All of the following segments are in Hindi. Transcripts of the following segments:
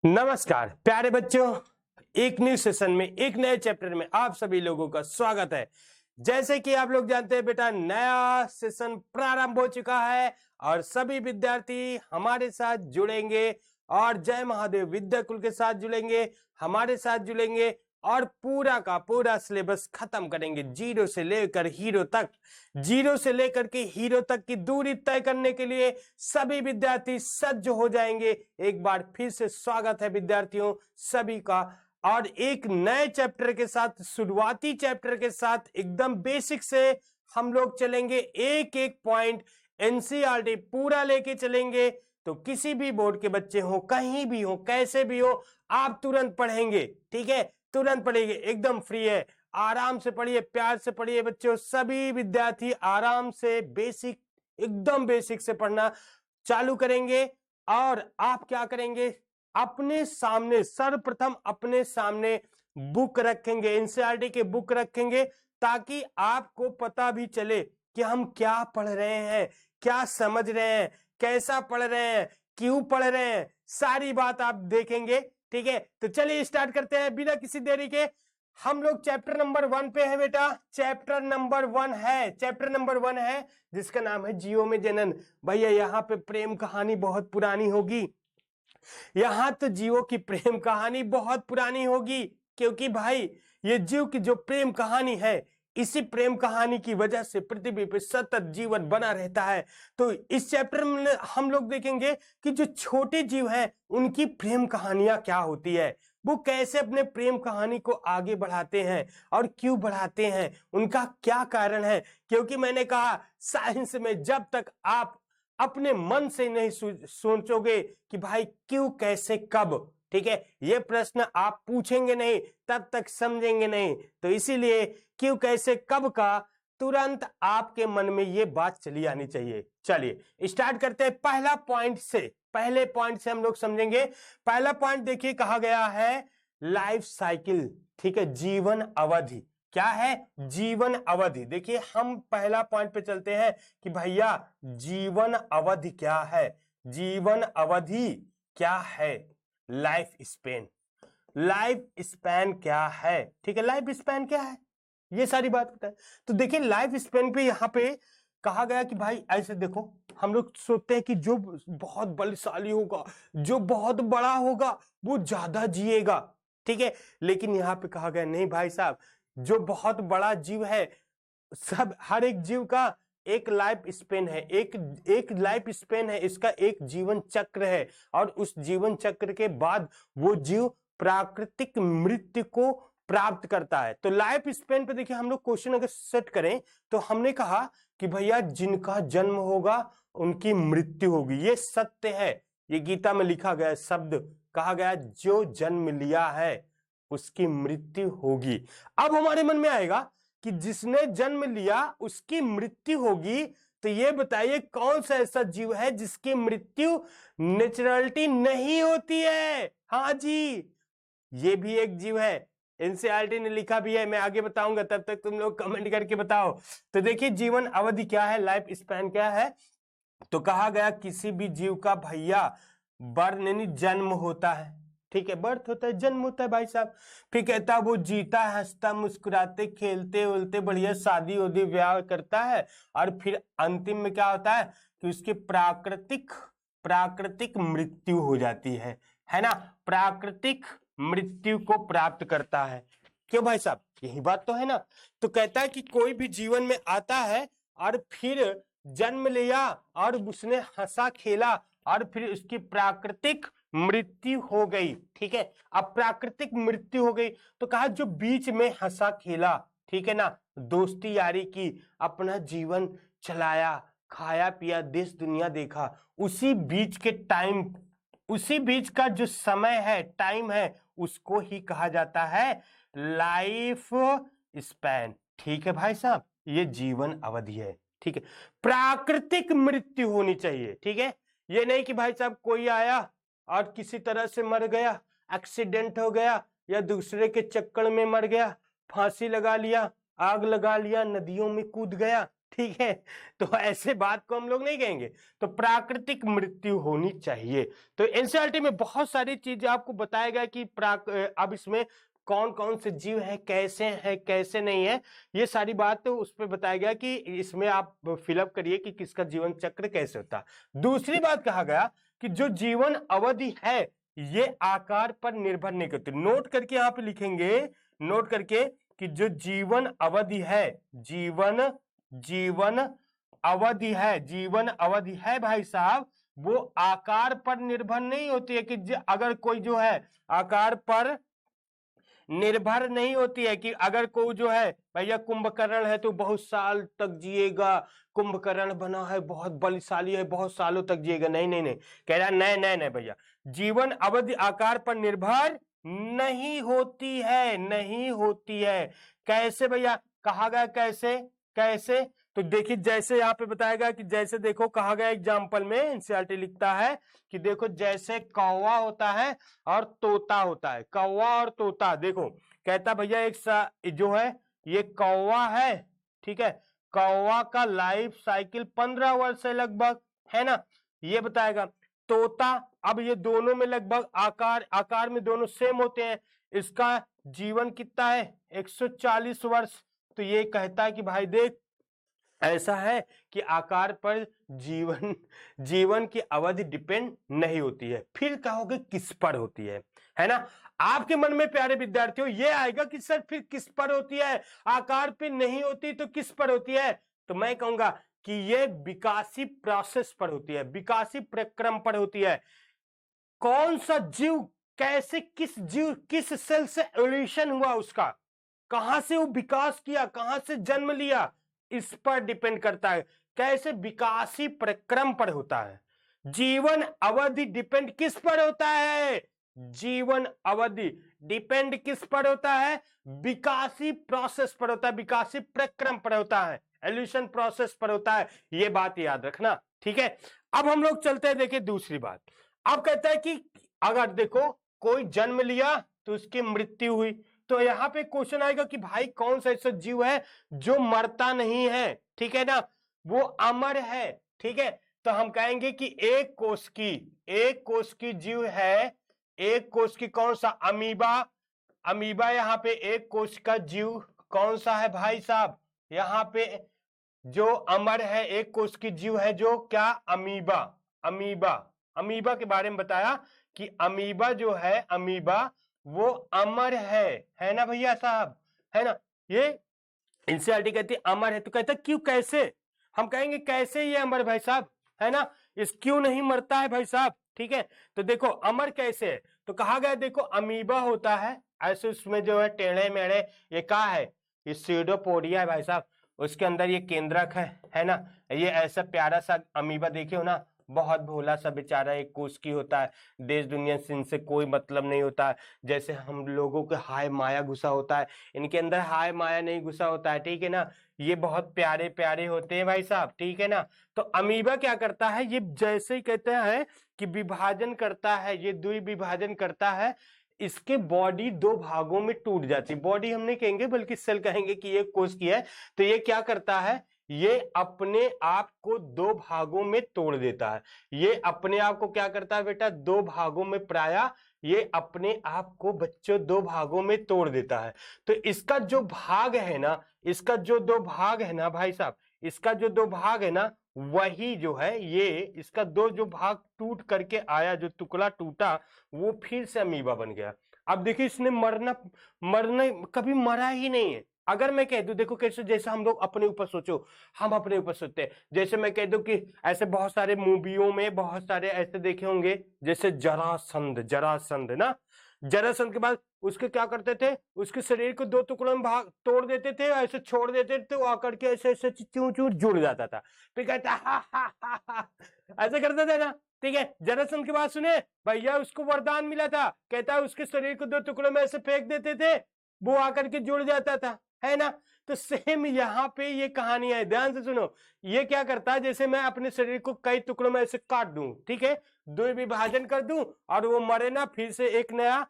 नमस्कार प्यारे बच्चों, एक न्यू सेशन में एक नए चैप्टर में आप सभी लोगों का स्वागत है। जैसे कि आप लोग जानते हैं बेटा, नया सेशन प्रारंभ हो चुका है और सभी विद्यार्थी हमारे साथ जुड़ेंगे और जय महादेव विद्याकुल के साथ जुड़ेंगे, हमारे साथ जुड़ेंगे और पूरा का पूरा सिलेबस खत्म करेंगे। जीरो से लेकर हीरो तक, जीरो से लेकर के हीरो तक की दूरी तय करने के लिए सभी विद्यार्थी सज्ज हो जाएंगे। एक बार फिर से स्वागत है विद्यार्थियों सभी का, और एक नए चैप्टर के साथ, शुरुआती चैप्टर के साथ एकदम बेसिक से हम लोग चलेंगे। एक एक पॉइंट एनसीईआरटी पूरा लेके चलेंगे, तो किसी भी बोर्ड के बच्चे हो, कहीं भी हो, कैसे भी हो, आप तुरंत पढ़ेंगे। ठीक है, तुरंत पढ़ेंगे, एकदम फ्री है, आराम से पढ़िए, प्यार से पढ़िए बच्चों। सभी विद्यार्थी आराम से बेसिक, एकदम बेसिक से पढ़ना चालू करेंगे। और आप क्या करेंगे, अपने सामने सर्वप्रथम अपने सामने बुक रखेंगे, एनसीईआरटी के बुक रखेंगे, ताकि आपको पता भी चले कि हम क्या पढ़ रहे हैं, क्या समझ रहे हैं, कैसा पढ़ रहे हैं, क्यों पढ़ रहे हैं, सारी बात आप देखेंगे। ठीक है, तो चलिए स्टार्ट करते हैं बिना किसी देरी के। हम लोग चैप्टर नंबर 1 पे है बेटा, चैप्टर नंबर 1 है, चैप्टर नंबर 1 है जिसका नाम है जियो में जनन। भैया यहाँ पे प्रेम कहानी बहुत पुरानी होगी, यहाँ तो जियो की प्रेम कहानी बहुत पुरानी होगी, क्योंकि भाई ये जीव की जो प्रेम कहानी है, इसी प्रेम कहानी की वजह से पृथ्वी पे सतत जीवन बना रहता है। तो इस चैप्टर में हम लोग देखेंगे कि जो छोटे जीव हैं उनकी प्रेम कहानियां क्या होती है, वो कैसे अपने प्रेम कहानी को आगे बढ़ाते हैं और क्यों बढ़ाते हैं, उनका क्या कारण है। क्योंकि मैंने कहा साइंस में जब तक आप अपने मन से नहीं सोचोगे कि भाई क्यों, कैसे, कब, ठीक है, ये प्रश्न आप पूछेंगे नहीं, तब तक समझेंगे नहीं। तो इसीलिए क्यों, कैसे, कब का तुरंत आपके मन में ये बात चली आनी चाहिए। चलिए स्टार्ट करते हैं पहला पॉइंट से, पहले पॉइंट से हम लोग समझेंगे। पहला पॉइंट देखिए, कहा गया है लाइफ साइकिल। ठीक है, जीवन अवधि क्या है, जीवन अवधि। देखिए हम पहला पॉइंट पे चलते हैं कि भैया जीवन अवधि क्या है, जीवन अवधि क्या है, लाइफ स्पेन, लाइफ स्पैन क्या है। ठीक है, लाइफ स्पैन क्या है, ये सारी बात होता है। तो देखिए लाइफ स्पेन पे यहाँ पे कहा गया कि भाई ऐसे देखो, हम लोग सोचते हैं कि जो बहुत बलशाली होगा, जो बहुत बड़ा होगा, वो ज्यादा जिएगा। ठीक है, लेकिन यहाँ पे कहा गया नहीं भाई साहब, जो बहुत बड़ा जीव है, सब हर एक जीव का एक लाइफ स्पेन है, एक लाइफ स्पेन है, इसका एक जीवन चक्र है, और उस जीवन चक्र के बाद वो जीव प्राकृतिक मृत्यु को प्राप्त करता है। तो लाइफ स्पेन पे देखिए हम लोग क्वेश्चन अगर सेट करें, तो हमने कहा कि भैया जिनका जन्म होगा उनकी मृत्यु होगी, ये सत्य है, ये गीता में लिखा गया शब्द, कहा गया जो जन्म लिया है उसकी मृत्यु होगी। अब हमारे मन में आएगा कि जिसने जन्म लिया उसकी मृत्यु होगी, तो ये बताइए कौन सा ऐसा जीव है जिसकी मृत्यु नेचुरलिटी नहीं होती है। हाँ जी, ये भी एक जीव है, एनसीईआरटी ने लिखा भी है, मैं आगे बताऊंगा, तब तक तुम लोग कमेंट करके बताओ। तो देखिए जीवन अवधि क्या है, लाइफ स्पैन क्या है। तो कहा गया किसी भी जीव का भैया बर्थ यानी जन्म होता है। ठीक है, बर्थ होता है, जन्म होता है भाई साहब। फिर कहता है वो जीता है, हंसता मुस्कुराते खेलते उलते बढ़िया शादी उदी ब्याह करता है, और फिर अंतिम में क्या होता है कि उसकी प्राकृतिक प्राकृतिक मृत्यु हो जाती है ना, प्राकृतिक मृत्यु को प्राप्त करता है। क्यों भाई साहब, यही बात तो है ना। तो कहता है कि कोई भी जीवन में आता है और फिर जन्म लिया और उसने हंसा खेला और फिर उसकी प्राकृतिक मृत्यु हो गई। ठीक है, अब प्राकृतिक मृत्यु हो गई तो कहा जो बीच में हंसा खेला, ठीक है ना, दोस्ती यारी की, अपना जीवन चलाया, खाया पिया, देश दुनिया देखा, उसी बीच के टाइम, उसी बीच का जो समय है, टाइम है, उसको ही कहा जाता है लाइफ स्पैन। ठीक है भाई साहब, ये जीवन अवधि है। ठीक है, प्राकृतिक मृत्यु होनी चाहिए। ठीक है, ये नहीं कि भाई साहब कोई आया और किसी तरह से मर गया, एक्सीडेंट हो गया, या दूसरे के चक्कर में मर गया, फांसी लगा लिया, आग लगा लिया, नदियों में कूद गया। ठीक है, तो ऐसे बात को हम लोग नहीं कहेंगे। तो प्राकृतिक मृत्यु होनी चाहिए। तो एनसीईआरटी में बहुत सारी चीजें आपको बताया गया कि अब इसमें कौन कौन से जीव हैं कैसे नहीं है, ये सारी बात तो उस पर बताया गया कि इसमें आप फिलअप करिए कि किसका जीवन चक्र कैसे होता है। दूसरी बात कहा गया कि जो जीवन अवधि है ये आकार पर निर्भर नहीं करती। नोट करके यहाँ पे लिखेंगे, नोट करके कि जो जीवन अवधि है, जीवन जीवन अवधि है भाई साहब, वो आकार पर निर्भर नहीं होती है कि अगर कोई जो है आकार पर निर्भर नहीं होती है कि अगर कोई जो है भैया कुंभकर्ण है तो बहुत साल तक जिएगा, कुंभकर्ण बना है बहुत बलशाली है बहुत सालों तक जिएगा, नहीं नहीं नहीं, कह रहा नहीं नहीं नहीं भैया, जीवन अवधि आकार पर निर्भर नहीं होती है, नहीं होती है। कैसे भैया कहा गया, कैसे कैसे? तो देखिए जैसे यहाँ पे बताया गया कि जैसे देखो कहा गया एग्जाम्पल में, एनसीईआरटी लिखता है कि देखो जैसे कौवा होता है और तोता होता है, कौवा और तोता, देखो कहता भैया जो है ये कौवा है, ठीक है, कौवा का लाइफ साइकिल 15 वर्ष है लगभग, है ना, ये बताएगा। तोता, अब ये दोनों में लगभग आकार में दोनों सेम होते हैं, इसका जीवन कितना है 140 वर्ष। तो ये कहता है कि भाई देख ऐसा है कि आकार पर जीवन की अवधि डिपेंड नहीं होती है। फिर कहोगे किस पर होती है ना? आपके मन में प्यारे विद्यार्थियों ये आएगा कि सर फिर किस पर होती है, आकार पे नहीं होती तो किस पर होती है? तो मैं कहूंगा कि ये विकासी प्रोसेस पर होती है, विकासी प्रक्रम पर होती है। कौन सा जीव कैसे, किस सेल से एवोल्यूशन हुआ उसका, कहां से वो विकास किया, कहां से जन्म लिया, इस पर डिपेंड करता है। कैसे विकासी प्रक्रम पर होता है। जीवन अवधि डिपेंड किस पर होता है? जीवन अवधि डिपेंड किस पर होता है? विकासी प्रोसेस पर होता है, विकासी प्रक्रम पर होता है, एवोल्यूशन प्रोसेस पर होता है। ये बात याद रखना, ठीक है। अब हम लोग चलते हैं, देखिए दूसरी बात। अब कहता है कि अगर देखो कोई जन्म लिया तो उसकी मृत्यु हुई, तो यहां पे क्वेश्चन आएगा कि भाई कौन सा ऐसा जीव है जो मरता नहीं है, ठीक है ना, वो अमर है, ठीक है। तो हम कहेंगे कि एक कोष की जीव है, एक कोष की कौन सा? अमीबा यहाँ पे एक कोष का जीव कौन सा है भाई साहब? यहाँ पे जो अमर है एक कोष की जीव है जो क्या? अमीबा के बारे में बताया कि अमीबा जो है, अमीबा वो अमर है ना भैया साहब, है ना। ये एनसीईआरटी कहती है अमर है, तो कहता है क्यों, कैसे? हम कहेंगे कैसे ये अमर भाई साहब, है ना, इस क्यों नहीं मरता है भाई साहब, ठीक है। तो देखो अमर कैसे है, तो कहा गया देखो अमीबा होता है ऐसे, उसमें जो है टेढ़े मेढ़े, ये क्या है? ये स्यूडोपोडिया है भाई साहब, उसके अंदर ये केंद्रक है ना। ये ऐसा प्यारा सा अमीबा देखे हो ना, बहुत भोला सा बेचारा, एक कोष की होता है, देश दुनिया से इनसे कोई मतलब नहीं होता है। जैसे हम लोगों के हाय माया घुसा होता है, इनके अंदर हाय माया नहीं घुसा होता है, ठीक है ना। ये बहुत प्यारे प्यारे होते हैं भाई साहब, ठीक है ना। तो अमीबा क्या करता है, ये जैसे ही कहते हैं कि विभाजन करता है, ये द्विविभाजन करता है, इसके बॉडी दो भागों में टूट जाती है। बॉडी हम नहीं कहेंगे बल्कि सेल कहेंगे कि ये कोष की है। तो ये क्या करता है, ये अपने आप को दो भागों में तोड़ देता है। ये अपने आप को क्या करता है बेटा? दो भागों में, प्रायः ये अपने आप को बच्चों दो भागों में तोड़ देता है। तो इसका जो भाग है ना, इसका जो दो भाग है ना भाई साहब, इसका जो दो भाग है ना, वही जो है ये इसका दो जो भाग टूट करके आया, जो टुकड़ा टूटा वो फिर से अमीबा बन गया। अब देखिए इसने मरना कभी मरा ही नहीं है। अगर मैं कह दूं, देखो कैसे, जैसे हम लोग अपने ऊपर सोचो, हम अपने ऊपर सोचते हैं, जैसे मैं कह दूं कि ऐसे बहुत सारे मूवियों में बहुत सारे ऐसे देखे होंगे, जैसे जरासंध ना, जरासंध के बाद उसके क्या करते थे, उसके शरीर को दो टुकड़ों में भाग तोड़ देते थे, ऐसे छोड़ देते थे, वो आकर के ऐसे ऐसे चूं चूं जुड़ जाता था, फिर कहता हा ऐसे करते थे ना, ठीक है। जरासंध के बाद सुने भैया उसको वरदान मिला था, कहता है उसके शरीर को दो टुकड़ों में ऐसे फेंक देते थे, वो आकर के जुड़ जाता था, है ना। तो सेम यहाँ पे ये कहानी है, ध्यान से सुनो। ये क्या करता है, जैसे मैं अपने शरीर को कई टुकड़ों में ऐसे काट दूं, ठीक है, दो विभाजन कर दूं और वो मरे ना, फिर से एक नया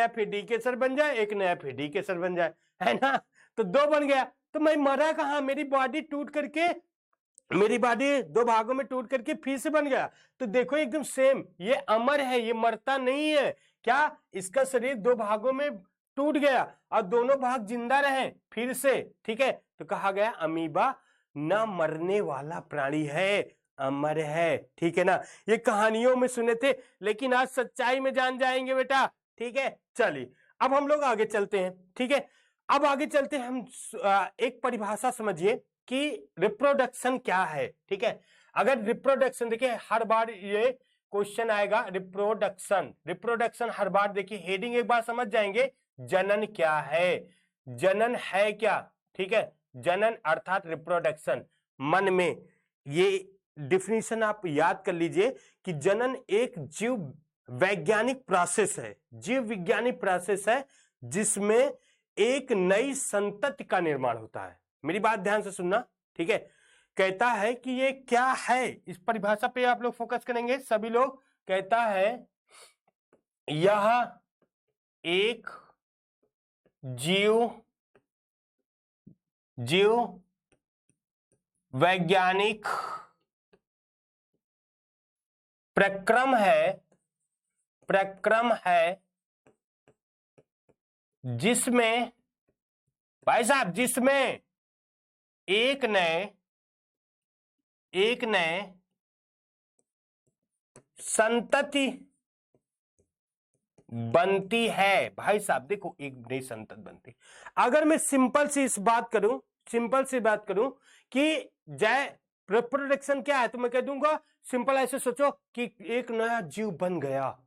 फिर डी के सर बन जाए, एक नया फिर डी के सर बन जाए, है ना। तो दो बन गया, तो मैं मरा कहाँ, मेरी बॉडी टूट करके, मेरी बॉडी दो भागों में टूट करके फिर से बन गया। तो देखो एकदम सेम, ये अमर है, ये मरता नहीं है। क्या, इसका शरीर दो भागों में टूट गया और दोनों भाग जिंदा रहे फिर से, ठीक है। तो कहा गया अमीबा न मरने वाला प्राणी है, अमर है, ठीक है ना। ये कहानियों में सुने थे, लेकिन आज सच्चाई में जान जाएंगे बेटा, ठीक है। चलिए अब हम लोग आगे चलते हैं, ठीक है। अब आगे चलते हैं हम, एक परिभाषा समझिए कि रिप्रोडक्शन क्या है, ठीक है। अगर रिप्रोडक्शन, देखिए हर बार ये क्वेश्चन आएगा, रिप्रोडक्शन, रिप्रोडक्शन हर बार, देखिए हेडिंग एक बार समझ जाएंगे, जनन क्या है, जनन है क्या, ठीक है। जनन अर्थात रिप्रोडक्शन, मन में ये डिफिनीशन आप याद कर लीजिए कि जनन एक जीव वैज्ञानिक प्रोसेस है, जीव विज्ञानिक प्रोसेस है, जिसमें एक नई संतति का निर्माण होता है। मेरी बात ध्यान से सुनना, ठीक है। कहता है कि ये क्या है, इस परिभाषा पे आप लोग फोकस करेंगे सभी लोग। कहता है यह एक जीव वैज्ञानिक प्रक्रम है जिसमें, भाई साहब, जिसमें एक नए संतति बनती है। भाई साहब देखो, एक नई संतति बनती। अगर मैं सिंपल सी बात करूं कि जय रिप्रोडक्शन क्या है, तो मैं कह दूंगा सिंपल ऐसे सोचो कि एक नया जीव बन गया,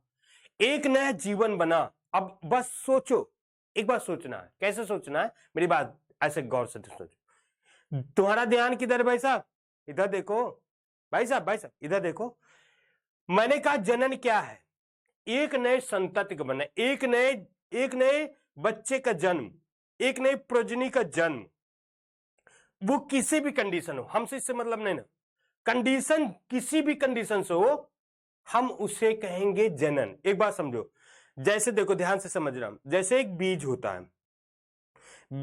एक नया जीवन बना। अब बस सोचो, एक बार सोचना है, कैसे सोचना है, मेरी बात ऐसे गौर से सोचो। तुम्हारा ध्यान किधर भाई साहब, इधर देखो, भाई साहब इधर देखो। मैंने कहा जनन क्या है, एक नए संतति का बनना, एक नए बच्चे का जन्म, एक नई प्रोजनी का जन्म, वो किसी भी कंडीशन हो, हमसे इससे मतलब नहीं ना, कंडीशन किसी भी कंडीशन से हो, हम उसे कहेंगे जनन। एक बात समझो, जैसे देखो ध्यान से समझ रहा हूं, जैसे एक बीज होता है,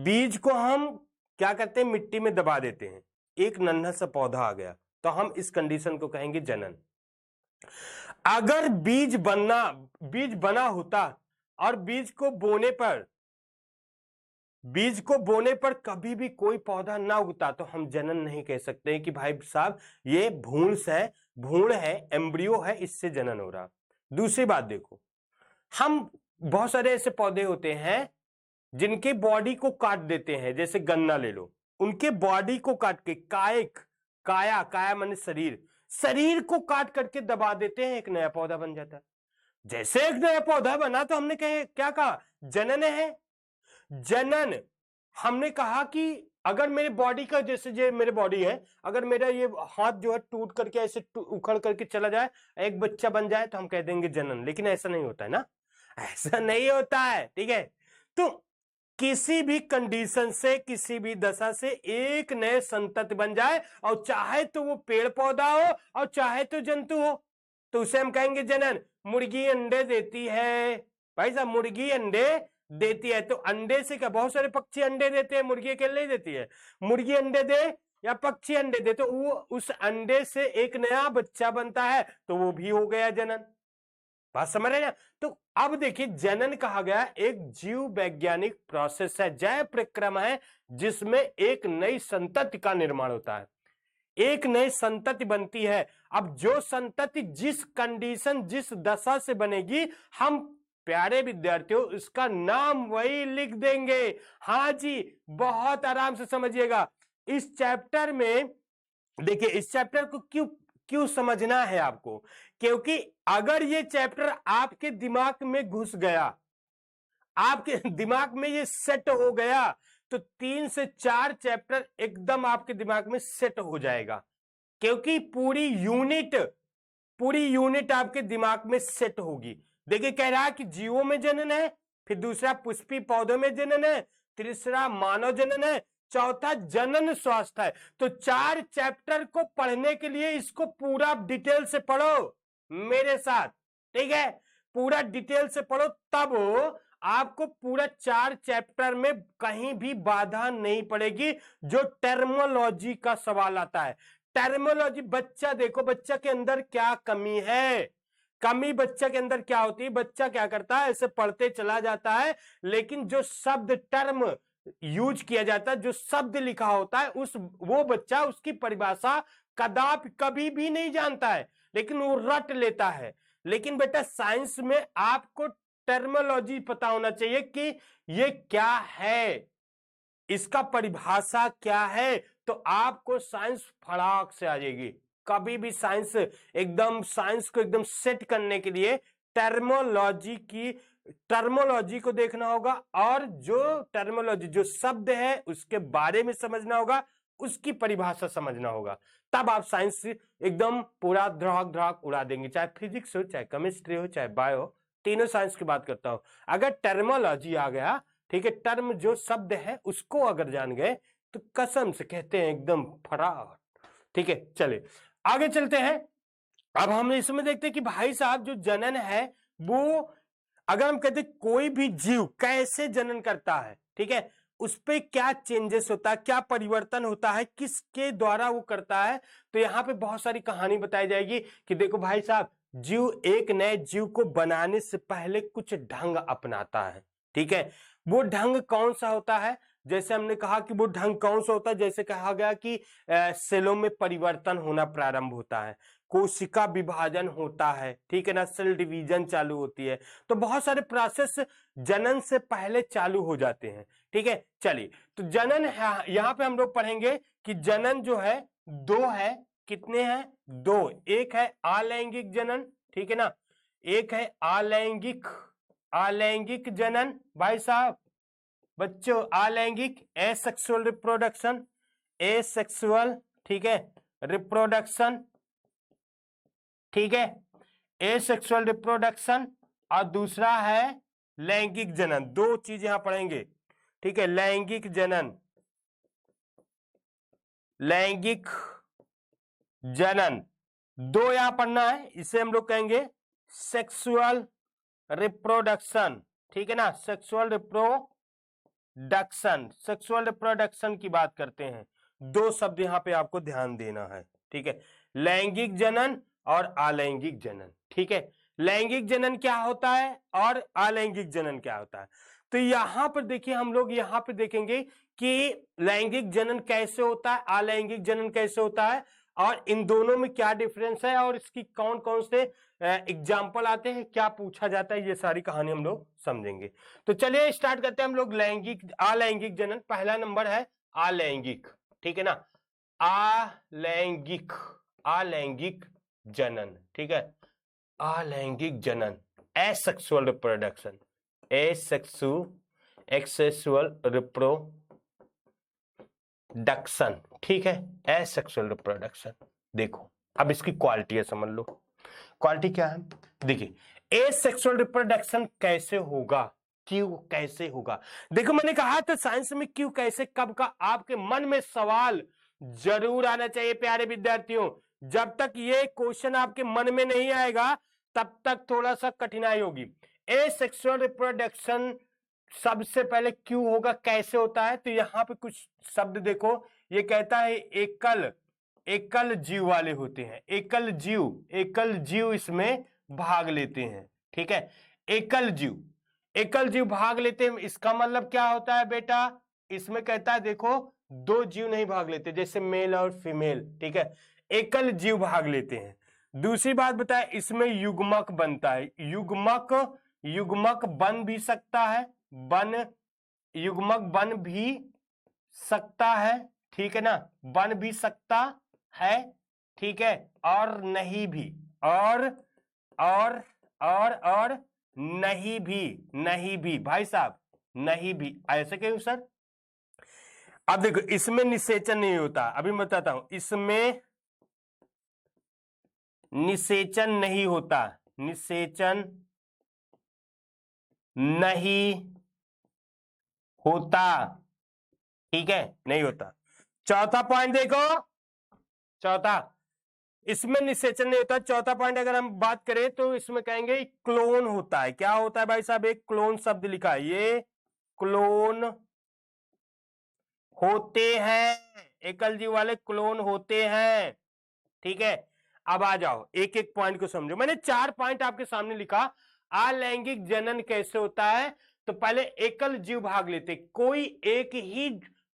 बीज को हम क्या करते हैं, मिट्टी में दबा देते हैं, एक नन्हा सा पौधा आ गया, तो हम इस कंडीशन को कहेंगे जनन। अगर बीज बना होता और बीज को बोने पर कभी भी कोई पौधा ना उगता, तो हम जनन नहीं कह सकते कि भाई साहब ये भ्रूण है, एम्ब्रियो है, इससे जनन हो रहा। दूसरी बात देखो, हम बहुत सारे ऐसे पौधे होते हैं जिनके बॉडी को काट देते हैं, जैसे गन्ना ले लो, उनके बॉडी को काट के काया माने शरीर को काट करके दबा देते हैं, एक नया पौधा बन जाता है। जैसे एक नया पौधा बना, तो हमने क्या कहा, जनन है। जनन हमने कहा कि अगर मेरे बॉडी का, जैसे जो मेरे बॉडी है, अगर मेरा ये हाथ जो है टूट करके ऐसे उखड़ करके चला जाए, एक बच्चा बन जाए, तो हम कह देंगे जनन। लेकिन ऐसा नहीं होता है ना, ऐसा नहीं होता है, ठीक है। तो किसी भी कंडीशन से, किसी भी दशा से एक नए संतति बन जाए, और चाहे तो वो पेड़ पौधा हो और चाहे तो जंतु हो, तो उसे हम कहेंगे जनन। मुर्गी अंडे देती है, भाई साहब मुर्गी अंडे देती है, तो अंडे से क्या, बहुत सारे पक्षी अंडे देते हैं, मुर्गी अकेले नहीं देती है। मुर्गी अंडे दे या पक्षी अंडे दे, तो वो उस अंडे से एक नया बच्चा बनता है, तो वो भी हो गया जनन। बात समझ रहे हैं? तो अब देखिए, जनन कहा गया एक जीव वैज्ञानिक प्रोसेस है, जय प्रक्रम है, जिसमें एक नई संतति का निर्माण होता है, एक नई संतति बनती है। अब जो संतति जिस कंडीशन, जिस दशा से बनेगी, हम प्यारे विद्यार्थियों इसका नाम वही लिख देंगे। हाँ जी, बहुत आराम से समझिएगा। इस चैप्टर में देखिए, इस चैप्टर को क्यों समझना है आपको, क्योंकि अगर ये चैप्टर आपके दिमाग में घुस गया, आपके दिमाग में ये सेट हो गया, तो 3 से 4 चैप्टर एकदम आपके दिमाग में सेट हो जाएगा, क्योंकि पूरी यूनिट आपके दिमाग में सेट होगी। देखिए, कह रहा है कि जीवों में जनन है, फिर दूसरा पुष्पी पौधों में जनन है, तीसरा मानव जनन है, चौथा जनन स्वास्थ्य है। तो 4 चैप्टर को पढ़ने के लिए इसको पूरा डिटेल से पढ़ो मेरे साथ, ठीक है, पूरा डिटेल से पढ़ो, तब आपको पूरा 4 चैप्टर में कहीं भी बाधा नहीं पड़ेगी जो टर्मोलॉजी का सवाल आता है। टर्मोलॉजी, बच्चा देखो बच्चा के अंदर क्या कमी है, कमी बच्चा के अंदर क्या होती है, बच्चा क्या करता है, ऐसे पढ़ते चला जाता है, लेकिन जो शब्द टर्म यूज किया जाता है, जो शब्द लिखा होता है, वो बच्चा उसकी परिभाषा कदापि कभी भी नहीं जानता है, लेकिन वो रट लेता है। लेकिन बेटा साइंस में आपको टर्मोलॉजी पता होना चाहिए कि ये क्या है, इसका परिभाषा क्या है, तो आपको साइंस फड़ाक से आ जाएगी। कभी भी साइंस को एकदम सेट करने के लिए टर्मोलॉजी को देखना होगा, और जो टर्मोलॉजी, जो शब्द है उसके बारे में समझना होगा, उसकी परिभाषा समझना होगा, तब आप साइंस एकदम पूरा धड़ाक उड़ा देंगे। चाहे फिजिक्स हो, चाहे केमिस्ट्री हो, चाहे बायो हो, तीनों साइंस की बात करता हूं। अगर टर्मोलॉजी आ गया, ठीक है, टर्म जो शब्द है उसको अगर जान गए तो कसम से कहते हैं एकदम फटाफट। ठीक है, चलिए आगे चलते हैं। अब हम इसमें देखते हैं कि भाई साहब जो जनन है वो, अगर हम कहते कोई भी जीव कैसे जनन करता है, ठीक है, उस पे क्या चेंजेस होता है, क्या परिवर्तन होता है, किसके द्वारा वो करता है, तो यहां पे बहुत सारी कहानी बताई जाएगी कि देखो भाई साहब, जीव एक नए जीव को बनाने से पहले कुछ ढंग अपनाता है। ठीक है, वो ढंग कौन सा होता है, जैसे हमने कहा कि वो ढंग कौन सा होता है, जैसे कहा गया कि सेलों में परिवर्तन होना प्रारंभ होता है, कोशिका विभाजन होता है, ठीक है ना, सेल डिवीजन चालू होती है, तो बहुत सारे प्रोसेस जनन से पहले चालू हो जाते हैं। ठीक है, चलिए, तो जनन यहां पे हम लोग पढ़ेंगे कि जनन जो है दो है, कितने हैं, दो, एक है अलैंगिक जनन, ठीक है ना, एक है अलैंगिक जनन, भाई साहब बच्चों, अलैंगिक एसेक्सुअल रिप्रोडक्शन, एसेक्सुअल, ठीक है, रिप्रोडक्शन, ठीक है, एसेक्सुअल रिप्रोडक्शन, और दूसरा है लैंगिक जनन। दो चीज यहां पढ़ेंगे, ठीक है, लैंगिक जनन, लैंगिक जनन, दो यहां पढ़ना है, इसे हम लोग कहेंगे सेक्सुअल रिप्रोडक्शन, ठीक है ना, सेक्सुअल रिप्रोडक्शन की बात करते हैं। दो शब्द यहां पे आपको ध्यान देना है, ठीक है, लैंगिक जनन और अलैंगिक जनन। ठीक है, लैंगिक जनन क्या होता है और अलैंगिक जनन क्या होता है, तो यहां पर देखिए, हम लोग यहां पे देखेंगे कि लैंगिक जनन कैसे होता है, अलैंगिक जनन कैसे होता है, और इन दोनों में क्या डिफरेंस है, और इसकी कौन कौन से एग्जाम्पल आते हैं, क्या पूछा जाता है, ये सारी कहानी हम लोग समझेंगे। तो चलिए स्टार्ट करते हैं हम लोग अलैंगिक जनन। पहला नंबर है अलैंगिक, ठीक है ना, अलैंगिक जनन, ठीक है, अलैंगिक जनन, एसेक्सुअल रिप्रोडक्शन, एक्सेसुअल रिप्रोडक्शन, ठीक है, एसेक्सुअल रिप्रोडक्शन। देखो अब इसकी क्वालिटी है, समझ लो क्वालिटी क्या है। देखिए एसेक्सुअल रिप्रोडक्शन कैसे होगा, क्यों कैसे होगा, देखो मैंने कहा था साइंस में क्यों कैसे कब का आपके मन में सवाल जरूर आना चाहिए प्यारे विद्यार्थियों। जब तक ये क्वेश्चन आपके मन में नहीं आएगा तब तक थोड़ा सा कठिनाई होगी। एसेक्सुअल रिप्रोडक्शन सबसे पहले क्यों होगा, कैसे होता है, तो यहां पे कुछ शब्द देखो, ये कहता है एकल जीव वाले होते हैं, एकल जीव इसमें भाग लेते हैं। ठीक है, एकल जीव भाग लेते हैं, इसका मतलब क्या होता है बेटा, इसमें कहता है देखो दो जीव नहीं भाग लेते, जैसे मेल और फीमेल, ठीक है, एकल जीव भाग लेते हैं। दूसरी बात बताए, इसमें युग्मक बनता है, युग्मक बन भी सकता है, युग्मक बन भी सकता है, ठीक है ना, बन भी सकता है, ठीक है, और नहीं भी, और नहीं भी भाई साहब, नहीं भी, ऐसे क्यों सर। अब देखो इसमें निषेचन नहीं होता, अभी मैं बताता हूं, इसमें निषेचन नहीं होता, निषेचन नहीं होता, ठीक है, नहीं होता। चौथा पॉइंट देखो, चौथा इसमें निषेचन नहीं होता। चौथा पॉइंट अगर हम बात करें तो इसमें कहेंगे क्लोन होता है। क्या होता है भाई साहब? एक क्लोन शब्द लिखा है, ये क्लोन होते हैं, एकल जीव वाले क्लोन होते हैं। ठीक है, अब आ जाओ एक एक पॉइंट को समझो। मैंने 4 पॉइंट आपके सामने लिखा। अलैंगिक जनन कैसे होता है? तो पहले एकल जीव भाग लेते, कोई एक ही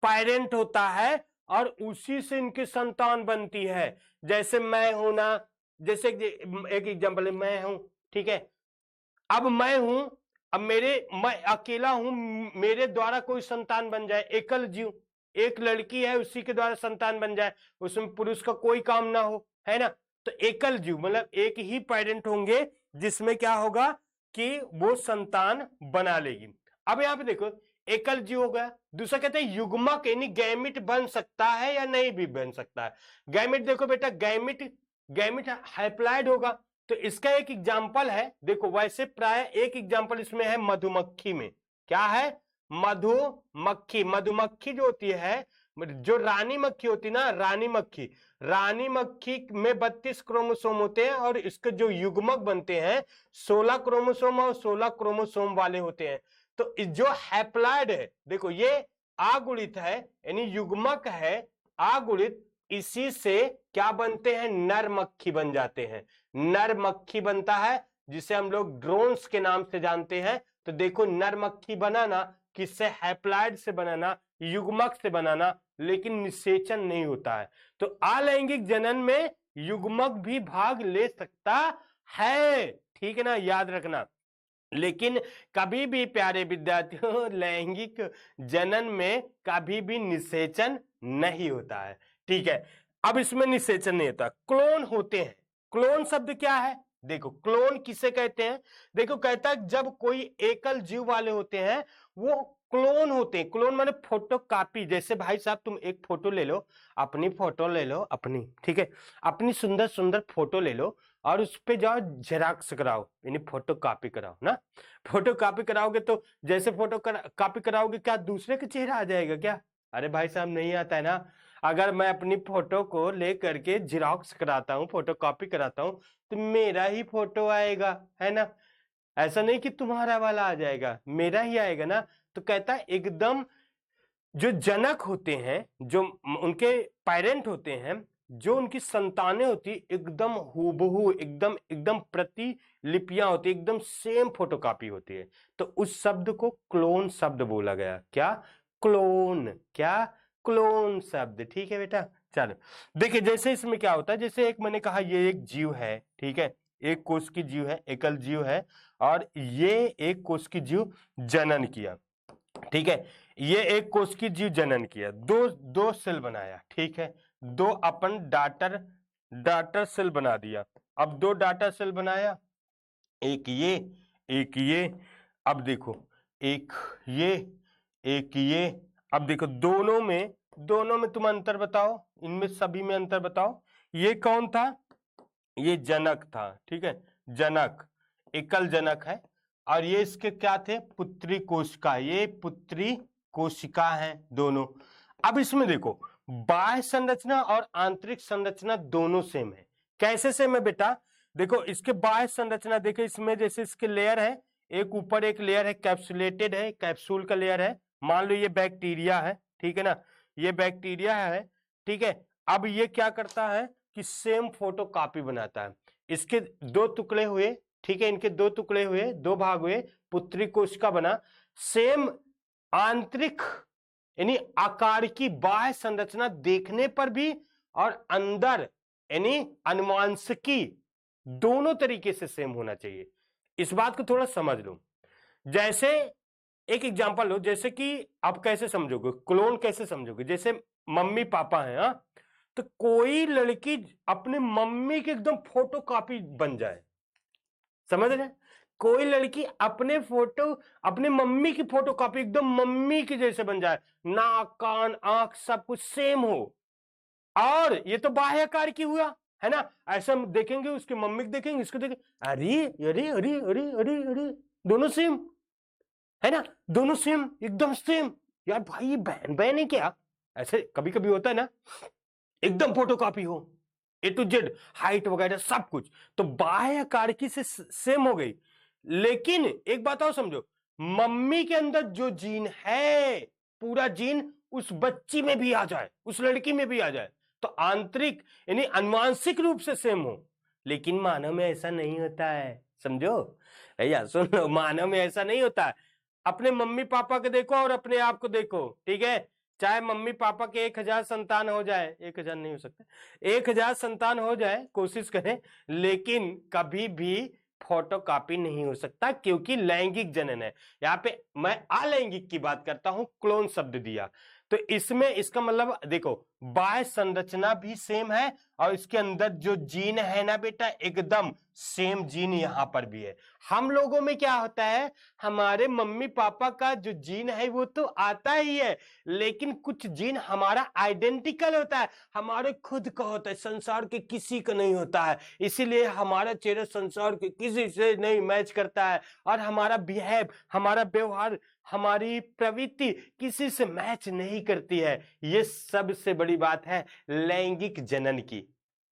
पेरेंट होता है और उसी से इनकी संतान बनती है। जैसे मैं हूं ना, जैसे एक एग्जांपल है, मैं हूं, ठीक है, अब मैं हूं, अब मैं अकेला हूं, मेरे द्वारा कोई संतान बन जाए, एकल जीव, एक लड़की है उसी के द्वारा संतान बन जाए, उसमें पुरुष का कोई काम ना हो, है ना, तो एकल जीव मतलब एक ही पेरेंट होंगे जिसमें क्या होगा कि वो संतान बना लेगी। अब यहां पे देखो एकल जीव हो गया। दूसरा कहते हैं युग्मक, यानी गैमिट बन सकता है या नहीं भी बन सकता है। गैमिट देखो बेटा, गैमिट हैप्लॉइड होगा, तो इसका एक एग्जाम्पल है, देखो वैसे प्राय एक एग्जाम्पल इसमें है मधुमक्खी में। क्या है? मधुमक्खी। मधुमक्खी जो होती है, जो रानी मक्खी होती है ना, रानी मक्खी में 32 क्रोमोसोम होते हैं और इसके जो युग्मक बनते हैं 16 क्रोमोसोम और 16 क्रोमोसोम वाले होते हैं। तो जो हैप्लॉइड है, देखो ये अगुणित है, यानी युग्मक है अगुणित, इसी से क्या बनते हैं? नर मक्खी बन जाते हैं। नर मक्खी बनता है जिसे हम लोग ड्रोन्स के नाम से जानते हैं। तो देखो नर मक्खी बनाना किससे? हैप्लॉइड से बनाना, युग्मक से बनाना, लेकिन निषेचन नहीं होता है। तो अलैंगिक जनन में युग्मक भी भाग ले सकता है, ठीक है ना, याद रखना। लेकिन कभी भी प्यारे विद्यार्थियों लैंगिक जनन में कभी भी निषेचन नहीं होता है, ठीक है। अब इसमें निषेचन नहीं होता, क्लोन होते हैं। क्लोन शब्द क्या है? देखो क्लोन किसे कहते हैं? देखो कहता है जब कोई एकल जीव वाले होते हैं वो क्लोन होते हैं। क्लोन माने फोटो कॉपी। जैसे भाई साहब तुम एक फोटो ले लो, अपनी फोटो ले लो अपनी, ठीक है, अपनी सुंदर सुंदर फोटो ले लो और उस पे जाओ जेरॉक्स कराओ, यानी फोटो कॉपी कराओ ना। फोटो कॉपी कराओगे तो जैसे फोटो कॉपी कराओगे क्या दूसरे का चेहरा आ जाएगा क्या? अरे भाई साहब नहीं आता है ना। अगर मैं अपनी फोटो को ले करके जेरॉक्स कराता हूँ, फोटो कॉपी कराता हूँ, तो मेरा ही फोटो आएगा, है ना। ऐसा नहीं कि तुम्हारा वाला आ जाएगा, मेरा ही आएगा ना। तो कहता है एकदम जो जनक होते हैं, जो उनके पेरेंट होते हैं, जो उनकी संतानें होती, एकदम हूबहू, एकदम एकदम प्रतिलिपियां होती, एकदम सेम फोटोकॉपी होती है। तो उस शब्द को क्लोन शब्द बोला गया। क्या? क्लोन। क्या? क्लोन शब्द, ठीक है बेटा। चलो देखिए, जैसे इसमें क्या होता है, जैसे एक मैंने कहा ये एक जीव है, ठीक है, एक कोष की जीव है, एकल जीव है, और ये एक कोष की जीव जनन किया, ठीक है, ये एक कोष की जीव जनन किया, दो सेल बनाया, ठीक है, दो अपन डाटर सेल बना दिया। अब 2 डाटा सेल बनाया, एक ये, अब देखो एक ये, अब देखो दोनों में तुम अंतर बताओ, इनमें सभी में अंतर बताओ। ये कौन था? ये जनक था, ठीक है, जनक, एकल जनक है। और ये इसके क्या थे? पुत्री कोशिका, ये पुत्री कोशिका है दोनों। अब इसमें देखो बाह्य संरचना और आंतरिक संरचना दोनों सेम है। कैसे सेम है बेटा? देखो इसके बाह्य संरचना देखो, इसमें जैसे इसके लेयर है, एक ऊपर एक लेयर है, कैप्सुलेटेड है, कैप्सूल का लेयर है। मान लो ये बैक्टीरिया है, ठीक है ना, ये बैक्टीरिया है, ठीक है। अब ये क्या करता है कि सेम फोटो कॉपी बनाता है। इसके 2 टुकड़े हुए, ठीक है, इनके 2 टुकड़े हुए, 2 भाग हुए, पुत्री कोशिका बना, सेम आंतरिक यानी आकार की बाह्य संरचना देखने पर भी और अंदर यानी अनुवांशिकी दोनों तरीके से सेम होना चाहिए। इस बात को थोड़ा समझ लो। जैसे एक एग्जांपल लो, जैसे कि आप कैसे समझोगे क्लोन, कैसे समझोगे? जैसे मम्मी पापा हैं, हाँ, तो कोई लड़की अपने मम्मी की एकदम फोटो कॉपी बन जाए, समझ रहे? कोई लड़की अपने मम्मी की फोटो कॉपी एकदम मम्मी की जैसे बन जाए, नाक कान आंख सब कुछ सेम हो, और ये तो बाह्यकार की हुआ, है ना। ऐसा हम देखेंगे, उसकी मम्मी को देखेंगे, इसको देखेंगे, अरे अरे अरे अरे अरे अरे दोनों सेम, है ना, दोनों सेम, एकदम सेम। यार भाई ये बहन बहन है क्या? ऐसे कभी कभी होता है ना, एकदम फोटो कॉपी हो, ए टू जेड, हाइट वगैरह सब कुछ, तो बाह्य कारकी से सेम हो गई। लेकिन एक बात और समझो, मम्मी के अंदर जो जीन है, पूरा जीन उस बच्ची में भी आ जाए, उस लड़की में भी आ जाए, तो आंतरिक यानी अनुवांशिक रूप से सेम हो। लेकिन मानव में ऐसा नहीं होता है, समझो भैया, सुनो, मानव में ऐसा नहीं होता है। अपने मम्मी पापा को देखो और अपने आप को देखो, ठीक है, चाहे मम्मी पापा के 1000 संतान हो जाए, 1000 नहीं हो सकता, 1000 संतान हो जाए, कोशिश करें, लेकिन कभी भी फोटो कॉपी नहीं हो सकता, क्योंकि लैंगिक जनन है। यहाँ पे मैं अलैंगिक की बात करता हूं, क्लोन शब्द दिया, तो इसमें इसका मतलब देखो, बाह्य संरचना भी सेम है और इसके अंदर जो जीन है ना बेटा, एकदम सेम जीन यहां पर भी है। हम लोगों में क्या होता है, हमारे मम्मी पापा का जो जीन है वो तो आता ही है, लेकिन कुछ जीन हमारा आइडेंटिकल होता है, हमारे खुद का होता है, संसार के किसी का नहीं होता है। इसीलिए हमारा चेहरा संसार के किसी से नहीं मैच करता है, और हमारा बिहेव, हमारा व्यवहार, हमारी प्रवृत्ति किसी से मैच नहीं करती है। ये सबसे बड़ी बात है लैंगिक जनन की।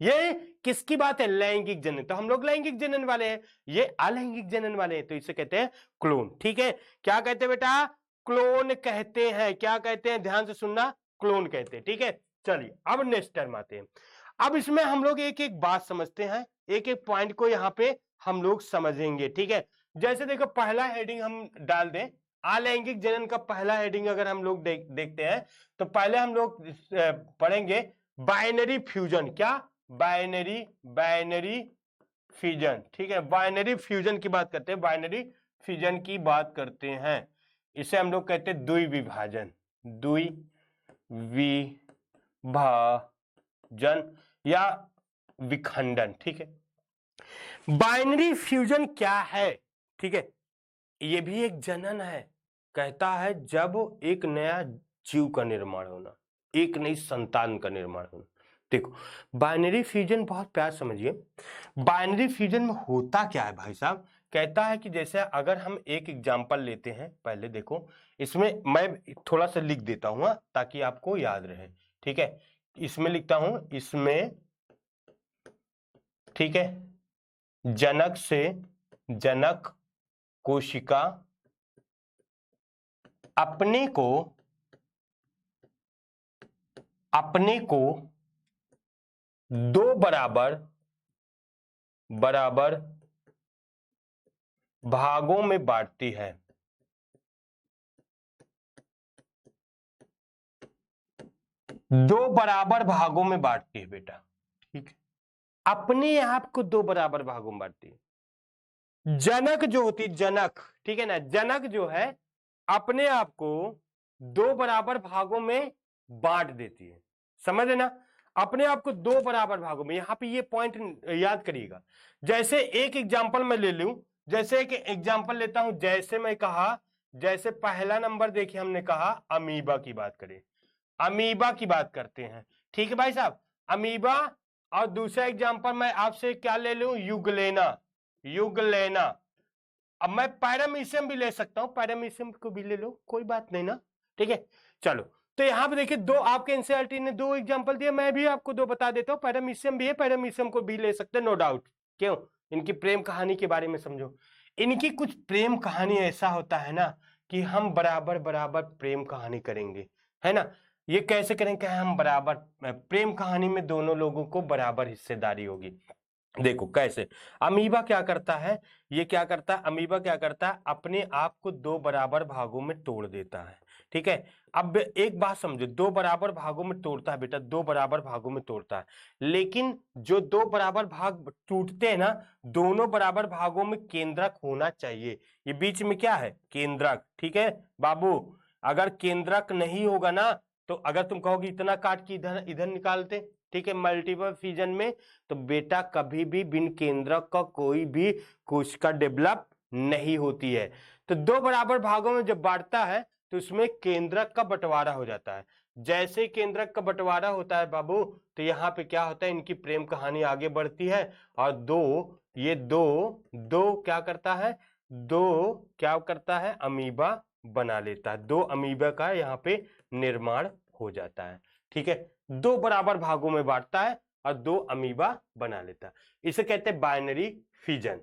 ये किसकी बात है, लैंगिक जनन। तो हम लोग लैंगिक जनन वाले हैं, ये अलैंगिक जनन वाले हैं, तो इसे कहते हैं क्लोन। ठीक है, क्या कहते हैं बेटा, क्लोन कहते हैं। क्या कहते हैं, ध्यान से सुनना, क्लोन कहते हैं। ठीक है, चलिए अब नेक्स्ट टर्म आते हैं। अब इसमें हम लोग एक एक बात समझते हैं, एक एक पॉइंट को यहाँ पे हम लोग समझेंगे। ठीक है, जैसे देखो, पहला हेडिंग हम डाल दें, अलैंगिक जनन का पहला हेडिंग अगर हम लोग देखते हैं, तो पहले हम लोग पढ़ेंगे बाइनरी फ्यूजन। क्या, बाइनरी फ्यूजन। ठीक है, बाइनरी फ्यूजन की बात करते हैं, बाइनरी फ्यूजन की बात करते हैं। इसे हम लोग कहते हैं द्विविभाजन, द्विविभाजन या विखंडन। ठीक है, बाइनरी फ्यूजन क्या है, ठीक है, ये भी एक जनन है। कहता है जब एक नया जीव का निर्माण होना, एक नई संतान का निर्माण होना। देखो, बाइनरी फ्यूजन बहुत प्यार समझिए, बाइनरी फ्यूजन में होता क्या है भाई साहब। कहता है कि जैसे अगर हम एक एग्जांपल लेते हैं, पहले देखो, इसमें मैं थोड़ा सा लिख देता हूं ताकि आपको याद रहे। ठीक है, इसमें लिखता हूं, इसमें, ठीक है, जनक से जनक कोशिका अपने को दो बराबर भागों में बांटती है। दो बराबर भागों में बांटती है बेटा। ठीक है, अपने आप को दो बराबर भागों में बांटती है। जनक जो होती, जनक, ठीक है ना, जनक जो है अपने आप को दो बराबर भागों में बांट देती है। समझ लेना, अपने आप को दो बराबर भागों में। यहां पे ये पॉइंट याद करिएगा। जैसे एक एग्जांपल मैं ले लूं, जैसे एक एग्जांपल लेता हूं, जैसे मैं कहा, जैसे पहला नंबर देखिए, हमने कहा अमीबा की बात करें, अमीबा की बात करते हैं। ठीक है भाई साहब, अमीबा। और दूसरा एग्जांपल मैं आपसे क्या ले लूं, युगलेना, युगलेना। अब मैं पैरामीशियम भी ले सकता हूं, पैरामीशियम को भी ले लो, कोई बात नहीं ना। ठीक है, चलो, तो यहां पे देखिए, दो आपके एनसीईआरटी ने दो एग्जांपल दिए, मैं भी आपको दो बता देता हूं। पैरामीशियम भी है, पैरामीशियम को भी ले सकते हैं, नो डाउट। क्यों, इनकी प्रेम कहानी के बारे में समझो। इनकी कुछ प्रेम कहानी ऐसा होता है ना कि हम बराबर बराबर प्रेम कहानी करेंगे, है ना। ये कैसे करेंगे, हम बराबर प्रेम कहानी में दोनों लोगों को बराबर हिस्सेदारी होगी। देखो कैसे, अमीबा क्या करता है, ये क्या करता है, अमीबा क्या करता है, अपने आप को दो बराबर भागों में तोड़ देता है। ठीक है, अब एक बात समझो, दो बराबर भागों में तोड़ता है बेटा, दो बराबर भागों में तोड़ता है, लेकिन जो दो बराबर भाग टूटते हैं ना, दोनों बराबर भागों में केंद्रक होना चाहिए। ये बीच में क्या है, केंद्रक। ठीक है बाबू, अगर केंद्रक नहीं होगा ना, तो अगर तुम कहोगे इतना काट के इधर इधर निकालते, ठीक है, मल्टीपल फ्यूजन में, तो बेटा कभी भी बिन केंद्रक का कोई भी कोशिका डेवलप नहीं होती है। तो दो बराबर भागों में जब बांटता है तो उसमें केंद्रक का बंटवारा हो जाता है। जैसे केंद्रक का बंटवारा होता है बाबू, तो यहाँ पे क्या होता है, इनकी प्रेम कहानी आगे बढ़ती है, और ये दो क्या करता है, अमीबा बना लेता है, दो अमीबा का यहाँ पे निर्माण हो जाता है। ठीक है, दो बराबर भागों में बांटता है, और 2 अमीबा बना लेता है। इसे कहते हैं बाइनरी फिजन।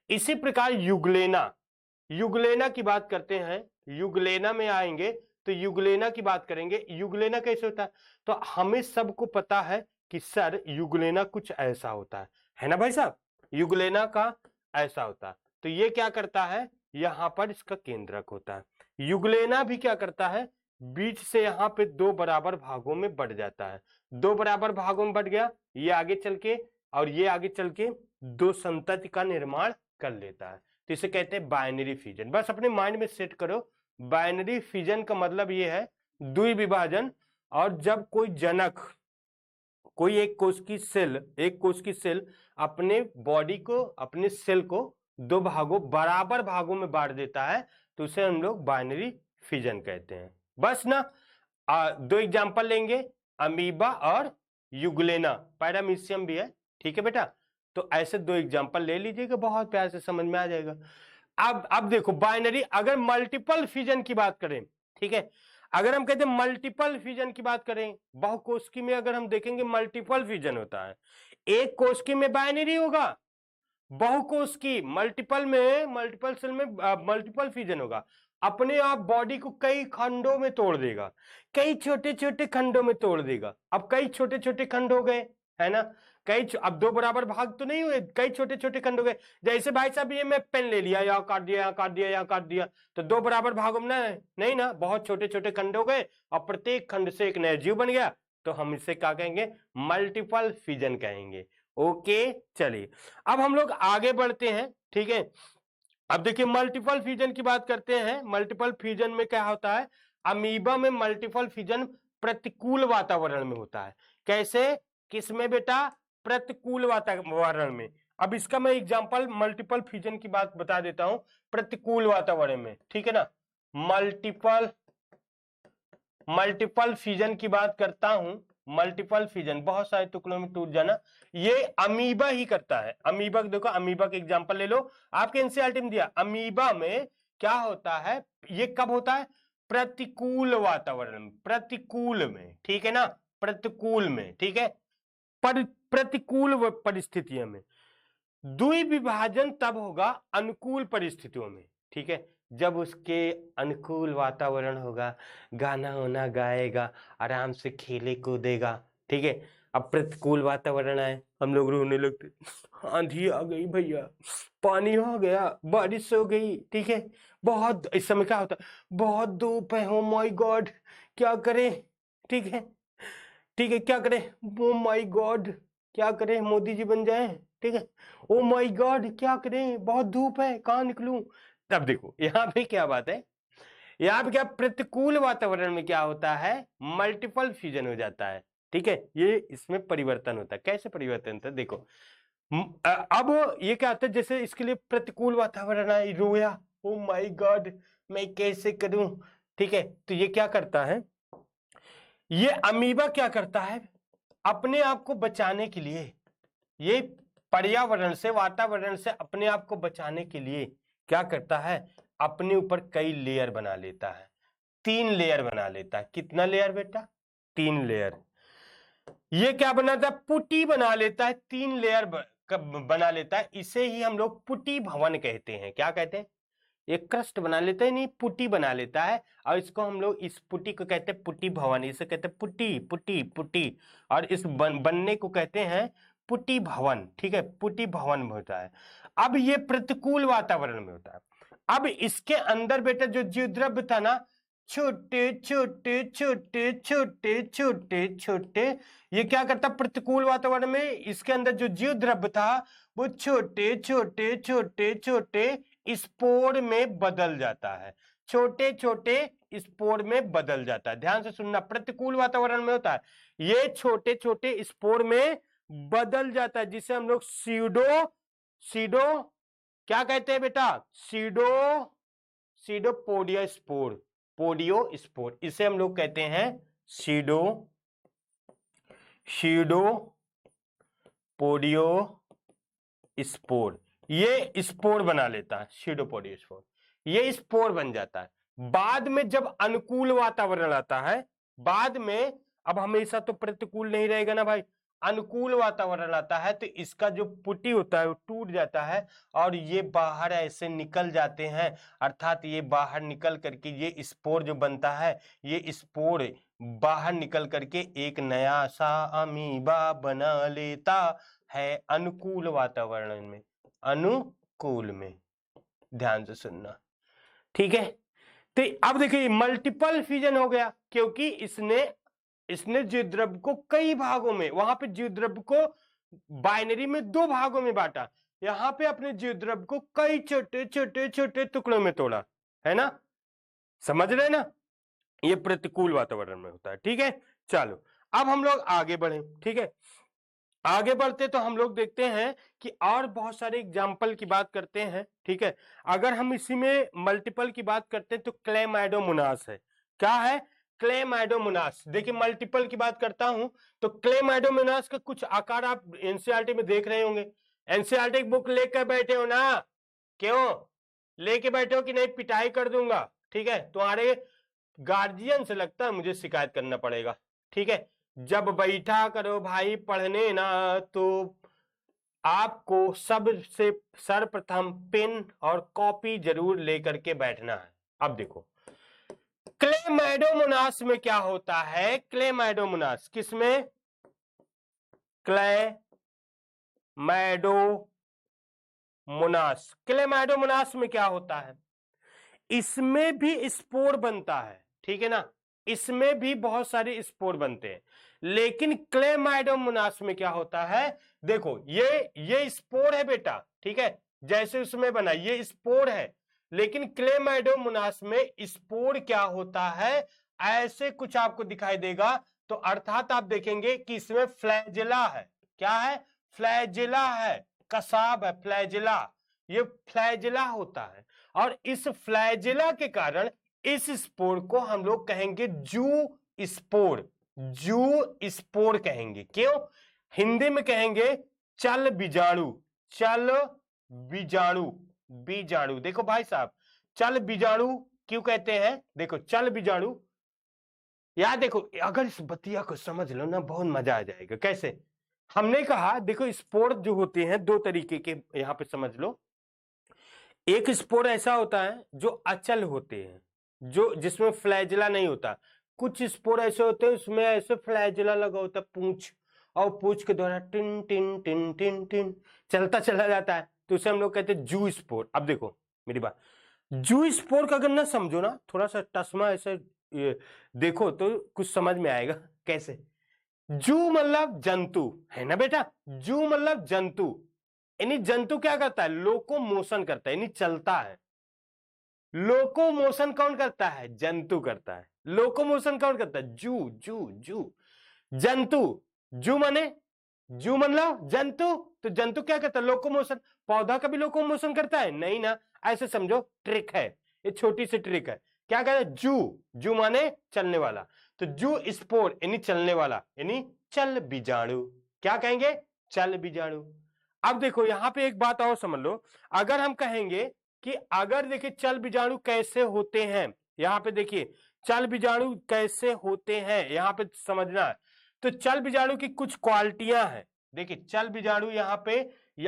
इसी प्रकार युगलेना, युगलेना की बात करते हैं, युगलेना में आएंगे तो युगलेना की बात करेंगे। युगलेना कैसे होता है? तो हमें सबको पता है कि सर युगलेना कुछ ऐसा होता है ना भाई साहब? युगलेना का ऐसा होता है। तो ये क्या करता है, यहां पर इसका केंद्रक होता है। युगलेना भी क्या करता है, बीच से यहां पे 2 बराबर भागों में बढ़ जाता है। 2 बराबर भागों में बढ़ गया, ये आगे चल के और ये आगे चल के 2 संतति का निर्माण कर लेता है। तो इसे कहते हैं बाइनरी फिजन। बस अपने माइंड में सेट करो, बाइनरी फिजन का मतलब ये है द्विविभाजन। और जब कोई जनक, कोई एक कोश की सेल अपने बॉडी को, अपने सेल को 2 भागों, बराबर भागों में बांट देता है, तो उसे हम लोग बाइनरी फिजन कहते हैं। बस ना, 2 एग्जांपल लेंगे, अमीबा और युगलेना, पैरामीशियम भी है, ठीक है बेटा। तो ऐसे 2 एग्जांपल ले लीजिएगा, बहुत प्यार से समझ में आ जाएगा। अब देखो बाइनरी, अगर मल्टीपल फिजन की बात करें, ठीक है, अगर हम कहते हैं मल्टीपल फिजन की बात करें, बहुकोशिकी में अगर हम देखेंगे मल्टीपल फिजन होता है। एक कोशिकी में बाइनरी होगा, बहुकोशिकी मल्टीपल में, मल्टीपल सेल में मल्टीपल फिजन होगा। अपने आप बॉडी को कई खंडों में तोड़ देगा, कई छोटे छोटे खंडों में तोड़ देगा। अब कई छोटे छोटे खंड हो गए, है ना, अब 2 बराबर भाग तो नहीं हुए, कई छोटे छोटे खंड हो गए। जैसे भाई साहब ये मैं पेन ले लिया, यहाँ काट दिया, यहाँ काट दिया, यहाँ काट दिया, तो 2 बराबर भागों में नहीं ना, बहुत छोटे छोटे खंड हो गए और प्रत्येक खंड से एक नया जीव बन गया। तो हम इसे क्या कहेंगे, मल्टीपल फिजन कहेंगे। ओके, चलिए अब हम लोग आगे बढ़ते हैं, ठीक है। अब देखिए मल्टीपल फ्यूजन की बात करते हैं। मल्टीपल फ्यूजन में क्या होता है, अमीबा में मल्टीपल फ्यूजन प्रतिकूल वातावरण में होता है। कैसे, किसमें बेटा, प्रतिकूल वातावरण में। अब इसका मैं एग्जांपल मल्टीपल फ्यूजन की बात बता देता हूं, प्रतिकूल वातावरण में, ठीक है ना। मल्टीपल फ्यूजन की बात करता हूं, मल्टीपल फिजन, बहुत सारे टुकड़ों में टूट जाना, ये अमीबा ही करता है। अमीबा देखो, अमीबा के एग्जांपल ले लो, आपके एनसीईआरटी में दिया। अमीबा में क्या होता है, ये कब होता है, प्रतिकूल वातावरण, प्रतिकूल में, ठीक है ना, प्रतिकूल में, ठीक है, प्रतिकूल परिस्थितियों में। द्विविभाजन तब होगा अनुकूल परिस्थितियों में, ठीक है, जब उसके अनुकूल वातावरण होगा, गाना होना गाएगा, आराम से खेले कूदेगा, ठीक है। अब प्रतिकूल वातावरण आए, हम लोग रोने लगते, आंधी आ गई भैया, पानी आ गया, बारिश हो गई, ठीक है, बहुत, इस समय क्या होता है, बहुत धूप है, ओ माय गॉड, क्या करें, ठीक है, ठीक है, क्या करें, ओ माय गॉड, क्या करें, मोदी जी बन जाए, ठीक है, ओ माय गॉड, क्या करें, बहुत धूप है, कहां निकलूं। तब देखो यहाँ पे क्या बात है, यहाँ पे क्या, प्रतिकूल वातावरण में क्या होता है, मल्टीपल फ्यूजन हो जाता है, ठीक है। ये इसमें परिवर्तन होता है। कैसे परिवर्तन होता है, देखो अब ये क्या होता है, जैसे इसके लिए प्रतिकूल वातावरण है, रोया, ओ माय गॉड, मैं कैसे करूं, ठीक है। तो ये क्या करता है, ये अमीबा क्या करता है, अपने आप को बचाने के लिए, ये पर्यावरण से, वातावरण से अपने आप को बचाने के लिए क्या करता है, अपने ऊपर कई लेयर बना लेता है, 3 लेयर बना लेता है। कितना लेयर बेटा, 3 लेयर। ये क्या बनाता है, पुटी बना लेता है, 3 लेयर बना लेता है। इसे ही हम लोग पुटी भवन कहते हैं। क्या कहते हैं, एक क्रस्ट बना लेता है, नहीं, पुटी बना लेता है, और इसको हम लोग, इस पुटी को कहते हैं पुटी भवन, इसे कहते हैं पुटी पुटी पुटी, और इस बनने को कहते हैं पुटी भवन, ठीक है, पुटी भवन में होता है। अब ये प्रतिकूल वातावरण में होता है। अब इसके अंदर बेटा जो जीव द्रव्य था ना, छोटे छोटे छोटे छोटे छोटे छोटे, ये क्या करता, प्रतिकूल वातावरण में इसके अंदर जो जीव द्रव्य था वो छोटे छोटे छोटे छोटे स्पोर में बदल जाता है, छोटे छोटे स्पोर में बदल जाता है। ध्यान से सुनना, प्रतिकूल वातावरण में होता है, ये छोटे छोटे स्पोर में बदल जाता है, जिसे हम लोग सीडो क्या कहते हैं बेटा, सीडोपोडिया स्पोर, पोडियो स्पोर, इसे हम लोग कहते हैं सीडोपोडियो स्पोर। ये स्पोर बना लेता है, सीडोपोडियो स्पोर, ये स्पोर बन जाता है। बाद में जब अनुकूल वातावरण आता है, बाद में, अब हमेशा तो प्रतिकूल नहीं रहेगा ना भाई, अनुकूल वातावरण आता है तो इसका जो पुटी होता है वो टूट जाता है और ये बाहर ऐसे निकल जाते हैं, अर्थात ये बाहर निकल करके ये स्पोर जो बनता है, ये स्पोर बाहर निकल करके एक नया सा अमीबा बना लेता है अनुकूल वातावरण में, अनुकूल में। ध्यान से सुनना, ठीक है। तो अब देखिए मल्टीपल फ्यूजन हो गया क्योंकि इसने द्विध्रुव को कई भागों में, वहां पे द्विध्रुव को बाइनरी में 2 भागों में बांटा, यहां पे अपने द्विध्रुव को कई छोटे छोटे छोटे टुकड़ों में तोड़ा, है ना, समझ रहे ना। ये प्रतिकूल वातावरण में होता है, ठीक है। चलो अब हम लोग आगे बढ़े, ठीक है। आगे बढ़ते तो हम लोग देखते हैं कि और बहुत सारे एग्जाम्पल की बात करते हैं, ठीक है। अगर हम इसी में मल्टीपल की बात करते हैं तो क्लेमाइडोमोनास है। क्या है? क्लेमाइडोमोनास। देखिए मल्टीपल की बात करता हूं तो क्लेमाइडोमोनास का कुछ आकार आप एनसीईआरटी में देख रहे होंगे। एनसीईआरटी की बुक लेकर बैठे हो ना? क्यों लेके बैठे हो कि नहीं? पिटाई कर दूंगा, ठीक है। तुम्हारे गार्जियन से लगता है मुझे शिकायत करना पड़ेगा, ठीक है। जब बैठा करो भाई पढ़ने ना तो आपको सबसे सर्वप्रथम पेन और कॉपी जरूर लेकर के बैठना है। अब देखो क्लेमाइडोमोनास में क्या होता है? क्लेमाइडोमोनास किसमें? क्लेमाइडोमोनास। क्लेमाइडोमोनास में क्या होता है? इसमें भी स्पोर बनता है, ठीक है ना, इसमें भी बहुत सारे स्पोर बनते हैं, लेकिन क्लेमाइडोमोनास में क्या होता है? देखो ये स्पोर है बेटा, ठीक है, जैसे उसमें बना ये स्पोर है, लेकिन क्लेमाइडोमोनास में स्पोर क्या होता है? ऐसे कुछ आपको दिखाई देगा, तो अर्थात आप देखेंगे कि इसमें फ्लैजिला है। क्या है? फ्लैजिला है, कसाब है, फ्लैजिला, ये फ्लैजिला होता है। और इस फ्लैजिला के कारण इस स्पोर को हम लोग कहेंगे जू स्पोर, जू स्पोर कहेंगे। क्यों? हिंदी में कहेंगे चल बीजाणु, चल बीजाणु, बीजाणु। देखो भाई साहब चल बीजाणु क्यों कहते हैं? देखो चल बीजाणु, यार देखो अगर इस बतिया को समझ लो ना बहुत मजा आ जाएगा। कैसे? हमने कहा देखो स्पोर जो होते हैं 2 तरीके के, यहां पे समझ लो। एक स्पोर ऐसा होता है जो अचल होते हैं, जो जिसमें फ्लैजिला नहीं होता। कुछ स्पोर ऐसे होते हैं उसमें ऐसे फ्लैजिला लगा होता है, पूंछ, और पूंछ के द्वारा tin tin tin tin tin चलता चला जाता है, तो उसे हम लोग कहते हैं जू स्पोर। अब देखो मेरी बात, जू स्पोर का अगर ना समझो ना, थोड़ा सा टस्मा ऐसे देखो तो कुछ समझ में आएगा। कैसे? जू मतलब जंतु, है ना बेटा, जू मतलब जंतु, यानी जंतु क्या करता है? लोकोमोशन करता है, यानी चलता है। लोकोमोशन कौन करता है? जंतु करता है। लोकोमोशन कौन करता है? जू जू जू, जंतु। जू माने, जू मतलब जंतु, तो जंतु क्या करता है? लोकोमोशन। पौधा कभी लोकोमोशन करता है? नहीं ना। ऐसे समझो ट्रिक है, ये छोटी सी ट्रिक है। क्या कहते हैं? जू, जू माने चलने वाला, तो जू स्पोर यानी चलने वाला, यानी चल बीजाणु। क्या कहेंगे? चल बीजाणु। अब देखो यहां पे एक बात और समझ लो, अगर हम कहेंगे कि अगर देखिए चल बीजाणु कैसे होते हैं, यहां पे देखिए चल बीजाणु कैसे होते हैं, यहां पे समझना है। तो चल बीजाणु की कुछ क्वालिटियां हैं। देखिए चल बीजाणु यहाँ पे,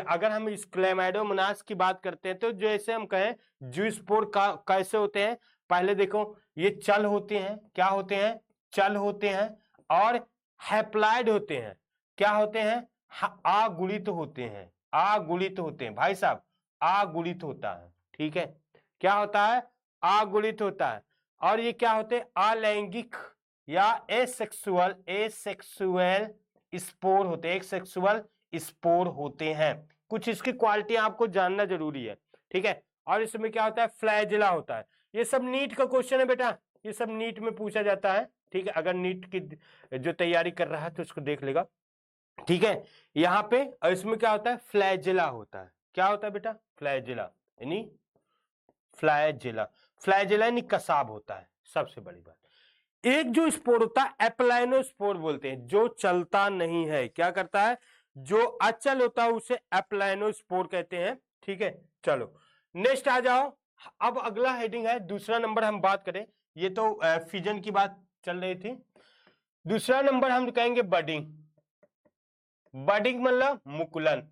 अगर हम इस क्लेमाइडोमोनास की बात करते हैं तो जैसे हम कहें जूस्पोर कैसे होते हैं, पहले देखो ये चल होते हैं। क्या होते हैं? चल होते हैं। और हैप्लाइड होते हैं। क्या होते हैं? आगुणित होते हैं, आगुणित होते हैं भाई साहब, आगुणित होता है, ठीक है। क्या होता है? आगुणित होता है। और ये क्या होते हैं? अलैंगिक या एसेक्सुअल, एसेक्सुअल स्पोर होते हैं, एसेक्सुअल स्पोर होते हैं। कुछ इसकी क्वालिटी आपको जानना जरूरी है, ठीक है। और इसमें क्या होता है? फ्लैजिला होता है। ये सब नीट का क्वेश्चन है बेटा, ये सब नीट में पूछा जाता है, ठीक है। अगर नीट की जो तैयारी कर रहा है तो उसको देख लेगा, ठीक है। यहां पे और इसमें क्या होता है? फ्लैजिला होता है। क्या होता है बेटा? फ्लैजिला, यानी फ्लैजिला, फ्लैजिला यानी कसाब होता है। सबसे बड़ी बात, एक जो स्पोर होता है एप्लाइनोस्पोर बोलते हैं, जो चलता नहीं है। क्या करता है? जो अचल होता है उसे एप्लाइनोस्पोर कहते हैं, ठीक है। चलो नेक्स्ट आ जाओ। अब अगला हेडिंग है, दूसरा नंबर हम बात करें, ये तो फिजन की बात चल रही थी। दूसरा नंबर हम कहेंगे बडिंग। बडिंग मतलब मुकुलन,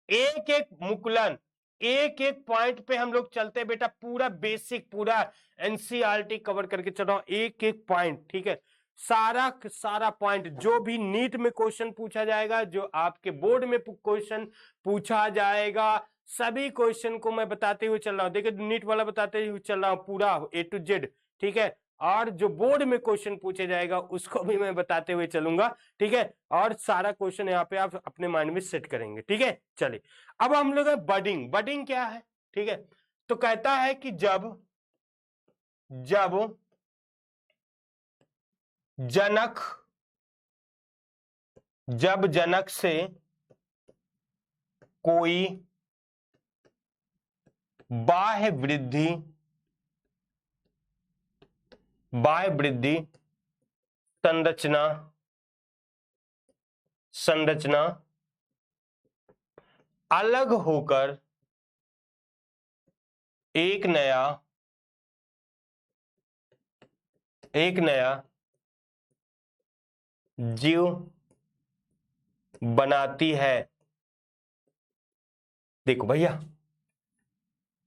एक एक मुकुलन, एक एक पॉइंट पे हम लोग चलते हैं बेटा, पूरा बेसिक, पूरा एनसीईआरटी कवर करके चल रहा हूं, एक एक पॉइंट, ठीक है। सारा सारा पॉइंट जो भी नीट में क्वेश्चन पूछा जाएगा, जो आपके बोर्ड में क्वेश्चन पूछा जाएगा, सभी क्वेश्चन को मैं बताते हुए चल रहा हूं। देखिए नीट वाला बताते हुए चल रहा हूं पूरा ए टू जेड, ठीक है। और जो बोर्ड में क्वेश्चन पूछे जाएगा उसको भी मैं बताते हुए चलूंगा, ठीक है। और सारा क्वेश्चन यहाँ पे आप अपने माइंड में सेट करेंगे, ठीक है। चलिए अब हम लोग बडिंग, बडिंग क्या है, ठीक है। तो कहता है कि जब जनक से कोई बाह्य वृद्धि संरचना अलग होकर एक नया जीव बनाती है। देखो भैया,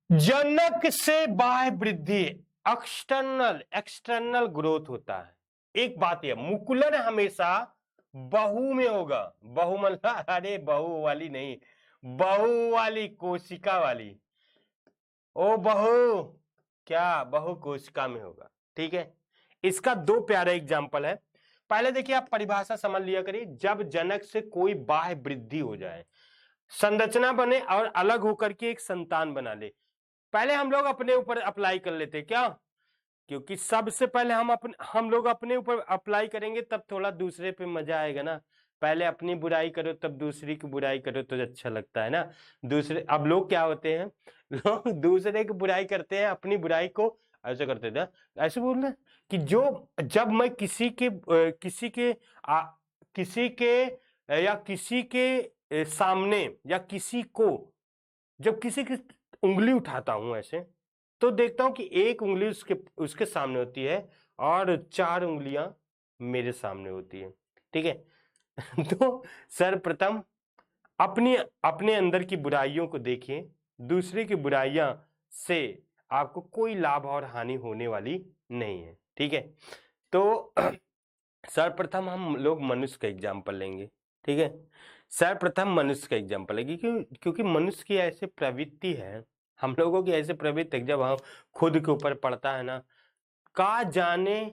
जनक से बाह्य वृद्धि, एक्सटर्नल ग्रोथ होता है। एक बात यह, मुकुलन हमेशा बहु में होगा, बहु मतलब अरे बहु वाली नहीं, बहु वाली कोशिका वाली, ओ बहु क्या, बहु कोशिका में होगा, ठीक है। इसका दो प्यारे एग्जाम्पल है। पहले देखिए आप परिभाषा समझ लिया करिए, जब जनक से कोई बाह्य वृद्धि हो जाए, संरचना बने और अलग होकर के एक संतान बना ले। पहले हम लोग अपने ऊपर अप्लाई कर लेते क्या, क्योंकि सबसे पहले हम लोग अपने ऊपर अप्लाई करेंगे तब थोड़ा दूसरे पे मजा आएगा ना। पहले अपनी बुराई करो तब दूसरी की बुराई करो तो अच्छा लगता है ना। दूसरे, अब लोग क्या होते हैं, लोग दूसरे की बुराई करते हैं, अपनी बुराई को ऐसे करते थे, ऐसे बोल रहे कि जब मैं किसी के सामने या जब किसी की उंगली उठाता हूं ऐसे, तो देखता हूं कि एक उंगली उसके सामने होती है और 4 उंगलियां मेरे सामने होती है, ठीक है। तो सर्वप्रथम अपने अंदर की बुराइयों को देखिए, दूसरे की बुराइयां से आपको कोई लाभ और हानि होने वाली नहीं है, ठीक है। तो सर्वप्रथम हम लोग मनुष्य का एग्जाम्पल लेंगे, ठीक है। सर्वप्रथम मनुष्य का एग्जाम्पल लेंगे क्योंकि मनुष्य की ऐसी प्रवृत्ति है, हम लोगों की ऐसी प्रवृत्ति है, जब हम खुद के ऊपर पड़ता है ना, का जाने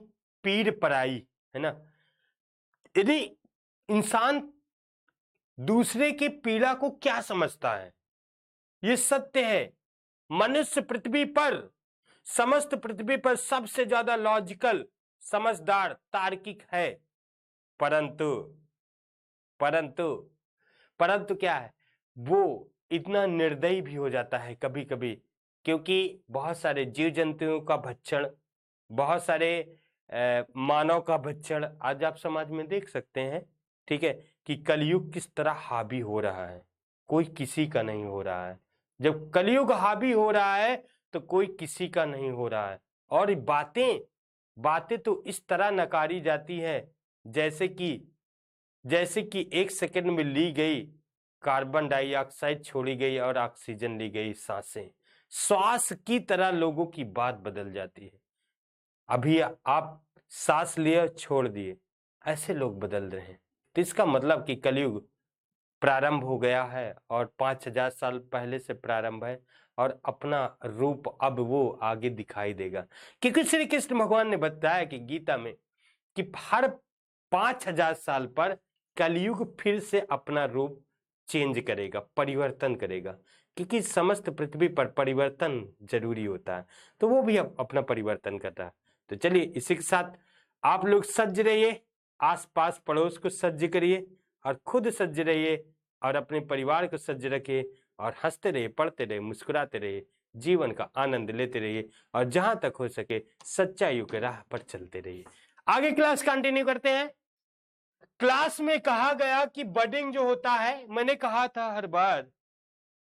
पीर पराई, है ना। यदि इंसान दूसरे की पीड़ा को क्या समझता है, ये सत्य है। मनुष्य समस्त पृथ्वी पर सबसे ज्यादा लॉजिकल, समझदार, तार्किक है, परंतु क्या है, वो इतना निर्दयी भी हो जाता है कभी कभी, क्योंकि बहुत सारे जीव जंतुओं का भक्षण, बहुत सारे मानव का भक्षण आज आप समाज में देख सकते हैं, ठीक है, कि कलयुग किस तरह हावी हो रहा है, कोई किसी का नहीं हो रहा है। जब कलयुग हावी हो रहा है तो कोई किसी का नहीं हो रहा है। और बातें तो इस तरह नकारी जाती है जैसे कि 1 सेकंड में ली गई कार्बन डाइऑक्साइड छोड़ी गई और ऑक्सीजन ली गई सांसें, श्वास की तरह लोगों की बात बदल जाती है। अभी आप सांस लिए छोड़ दिए, ऐसे लोग बदल रहे हैं। तो इसका मतलब कि कलयुग प्रारंभ हो गया है और 5000 साल पहले से प्रारंभ है और अपना रूप अब वो आगे दिखाई देगा, क्योंकि श्री कृष्ण भगवान ने बताया कि गीता में कि हर 5000 साल पर कलयुग फिर से अपना रूप चेंज करेगा, परिवर्तन करेगा, क्योंकि समस्त पृथ्वी पर परिवर्तन जरूरी होता है। तो वो भी अपना परिवर्तन करता है। तो चलिए इसी के साथ आप लोग सज्ज रहिए, आसपास पड़ोस को सज्ज करिए और खुद सज्ज रहिए और अपने परिवार को सज्ज रखिए और हंसते रहिए, पढ़ते रहिए, मुस्कुराते रहिए, जीवन का आनंद लेते रहिए और जहां तक हो सके सच्चाइयों के राह पर चलते रहिए। आगे क्लास कंटिन्यू करते हैं। क्लास में कहा गया कि बडिंग जो होता है, मैंने कहा था हर बार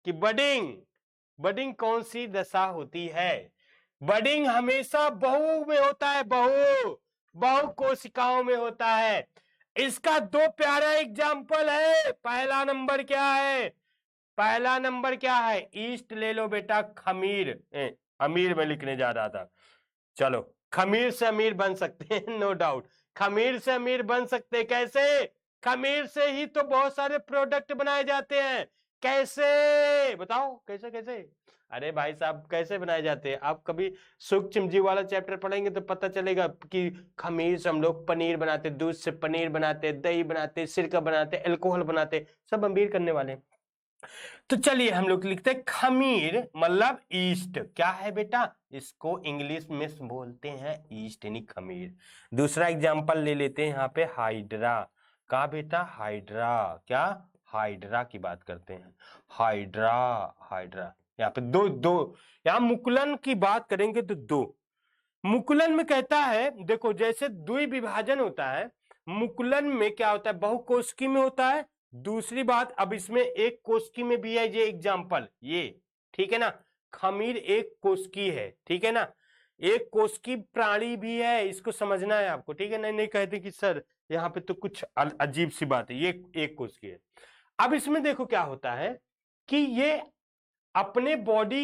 कि बडिंग कौन सी दशा होती है। बडिंग हमेशा बहु में होता है, बहु कोशिकाओं में होता है। इसका दो प्यारा एग्जाम्पल है। पहला नंबर क्या है? पहला नंबर क्या है? ईस्ट ले लो बेटा, खमीर। अमीर में लिखने जा रहा था। चलो, खमीर से अमीर बन सकते हैं, नो डाउट। खमीर से अमीर बन सकते हैं। कैसे? खमीर से ही तो बहुत सारे प्रोडक्ट बनाए जाते हैं। कैसे बताओ? कैसे कैसे? अरे भाई साहब, कैसे बनाए जाते हैं? आप कभी सूक्ष्म जीव वाला चैप्टर पढ़ेंगे तो पता चलेगा कि खमीर से हम लोग पनीर बनाते, दूध से पनीर बनाते, दही बनाते, सिरका बनाते, अल्कोहल बनाते, सब अमीर करने वाले। तो चलिए हम लोग लिखते हैं खमीर मतलब ईस्ट। क्या है बेटा? इसको इंग्लिश में बोलते हैं ईस्ट यानी खमीर। दूसरा एग्जांपल ले लेते हैं यहाँ पे हाइड्रा का। बेटा हाइड्रा, क्या? हाइड्रा की बात करते हैं। Hydra, hydra. यहाँ पे दो दो, यहाँ मुकुलन की बात करेंगे तो दो। मुकुलन में कहता है, देखो जैसे द्विविभाजन होता है, मुकुलन में क्या होता है? बहुकोशिकी में होता है। दूसरी बात, अब इसमें एक कोशिकी में भी है ये एग्जाम्पल, ये ठीक है ना। खमीर एक कोशिकी है, ठीक है ना। एक कोशिकी प्राणी भी है, इसको समझना है आपको, ठीक है ना। नहीं कहते कि सर यहाँ पे तो कुछ अजीब सी बात है, ये एक कोशिकी है। अब इसमें देखो क्या होता है कि ये अपने बॉडी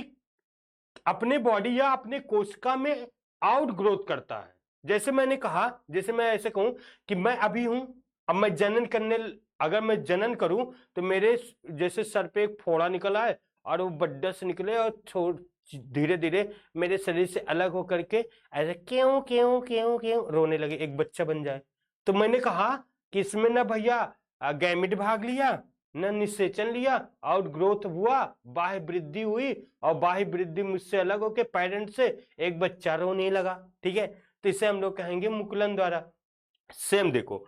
या अपने कोशिका में आउट ग्रोथ करता है। जैसे मैंने कहा, जैसे मैं ऐसे कहूं कि मैं अभी हूं, अब मैं जनन करने, अगर मैं जनन करूं तो मेरे जैसे सर पे एक फोड़ा निकला है और वो बड्डा से निकले और धीरे धीरे मेरे शरीर से अलग होकर के ऐसे क्यों क्यों क्यों क्यों रोने लगे, एक बच्चा बन जाए। तो मैंने कहा कि इसमें ना भैया गैमिट भाग लिया, न निषेचन लिया, आउट ग्रोथ हुआ, बाह्य वृद्धि हुई, और बाह्य वृद्धि मुझसे अलग होके पेरेंट से एक बच्चा रोने लगा, ठीक है। तो इसे हम लोग कहेंगे मुकुलन द्वारा। सेम देखो,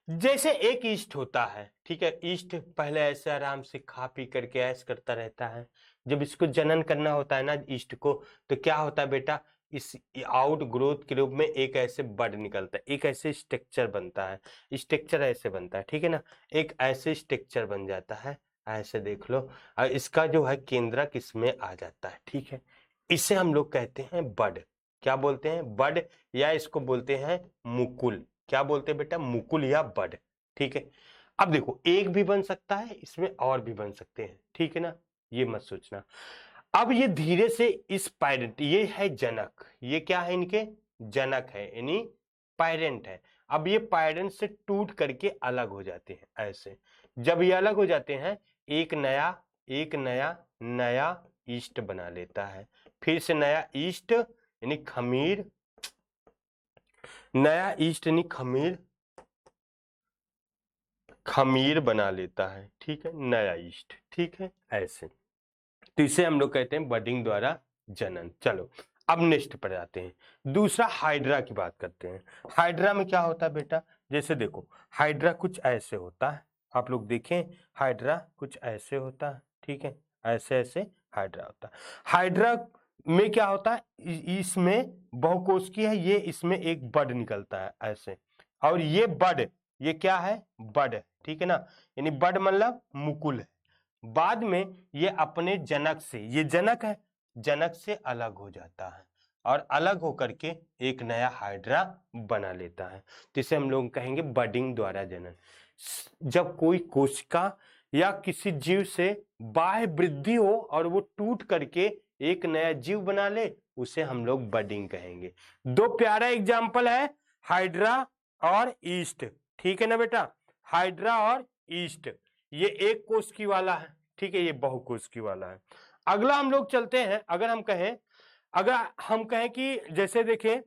जैसे एक ईस्ट होता है, ठीक है। ईस्ट पहले ऐसे आराम से खा पी करके ऐश करता रहता है। जब इसको जनन करना होता है ना ईस्ट को, तो क्या होता है बेटा? इस आउट ग्रोथ के रूप में एक ऐसे बड निकलता है, एक ऐसे स्ट्रक्चर बनता है। स्ट्रक्चर ऐसे बनता है, ठीक है ना। एक ऐसे स्ट्रक्चर बन जाता है, ऐसे देख लो। और इसका जो है केंद्रक इसमें आ जाता है, ठीक है। इसे हम लोग कहते हैं बड। क्या बोलते हैं? बड, या इसको बोलते हैं मुकुल। क्या बोलते हैं बेटा? मुकुल या बड, ठीक है। अब देखो, एक भी बन सकता है इसमें, और भी बन सकते हैं, ठीक है ना। ये मत सोचना। अब ये धीरे से इस पैरेंट, ये है जनक, ये क्या है? इनके जनक है, यानी पैरेंट है। अब ये पैरेंट से टूट करके अलग हो जाते हैं ऐसे। जब ये अलग हो जाते हैं, एक नया नया ईस्ट बना लेता है। फिर से नया ईस्ट यानी खमीर, नया ईस्ट यानी खमीर, खमीर बना लेता है, ठीक है। नया ईस्ट, ठीक है, ऐसे। तो इसे हम लोग कहते हैं बडिंग द्वारा जनन। चलो अब नेक्स्ट पर आते हैं। दूसरा हाइड्रा की बात करते हैं। हाइड्रा में क्या होता है बेटा? जैसे देखो, हाइड्रा कुछ ऐसे होता है, आप लोग देखें, हाइड्रा कुछ ऐसे होता है, ठीक है। ऐसे ऐसे हाइड्रा होता है। हाइड्रा में क्या होता है? इसमें बहुकोशिकीय है, ये इसमें एक बड निकलता है ऐसे, और ये बड, ये क्या है? बड है, ठीक है ना। यानी बड मतलब मुकुल है। बाद में ये अपने जनक से, ये जनक है, जनक से अलग हो जाता है, और अलग होकर के एक नया हाइड्रा बना लेता है। तो इसे हम लोग कहेंगे बडिंग द्वारा जनन। जब कोई कोशिका या किसी जीव से बाह्य वृद्धि हो और वो टूट करके एक नया जीव बना ले, उसे हम लोग बडिंग कहेंगे। दो प्यारा एग्जाम्पल है, हाइड्रा और ईस्ट, ठीक है ना बेटा। हाइड्रा और ईस्ट, ये एक कोशिकी वाला है, ठीक है, ये बहुकोशिकी वाला है। अगला हम लोग चलते हैं। अगर हम कहें कि जैसे देखें,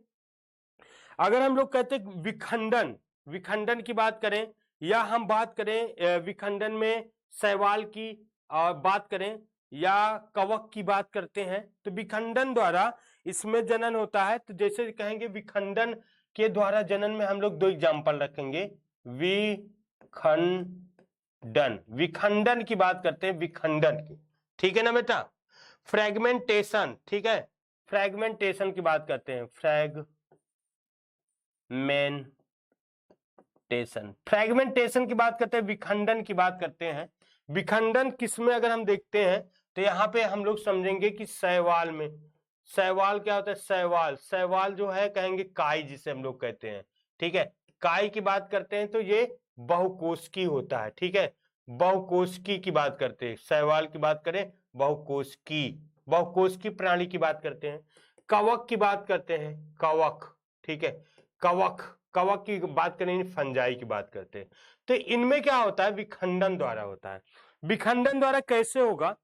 अगर हम लोग कहते हैं विखंडन, विखंडन की बात करें, या हम बात करें विखंडन में शैवाल की बात करें, या कवक की बात करते हैं, तो विखंडन द्वारा इसमें जनन होता है। तो जैसे कहेंगे विखंडन के द्वारा जनन में हम लोग दो एग्जाम्पल रखेंगे। विखंडन, विखंडन की बात करते हैं, विखंडन की, ठीक है ना बेटा। फ्रेगमेंटेशन, ठीक है, फ्रेगमेंटेशन की बात करते हैं। फ्रेगमेंटेशन की बात करते हैं, विखंडन की बात करते हैं। विखंडन किसमें अगर हम देखते हैं, तो यहाँ पे हम लोग समझेंगे कि शैवाल में। शैवाल क्या होता है? शैवाल, शैवाल जो है कहेंगे काई, जिसे हम लोग कहते हैं, ठीक है। काय की बात करते हैं तो ये बहुकोशिकी होता है, ठीक है, बहुकोशिकी की बात करते हैं। शैवाल की बात करें बहुकोशिकी, बहुकोशिकी प्राणी की बात करते हैं। कवक की बात करते हैं, कवक, ठीक है, कवक, कवक की बात करें फंजाई की बात करते हैं। तो इनमें क्या होता है, विखंडन द्वारा होता है। विखंडन द्वारा कैसे होगा,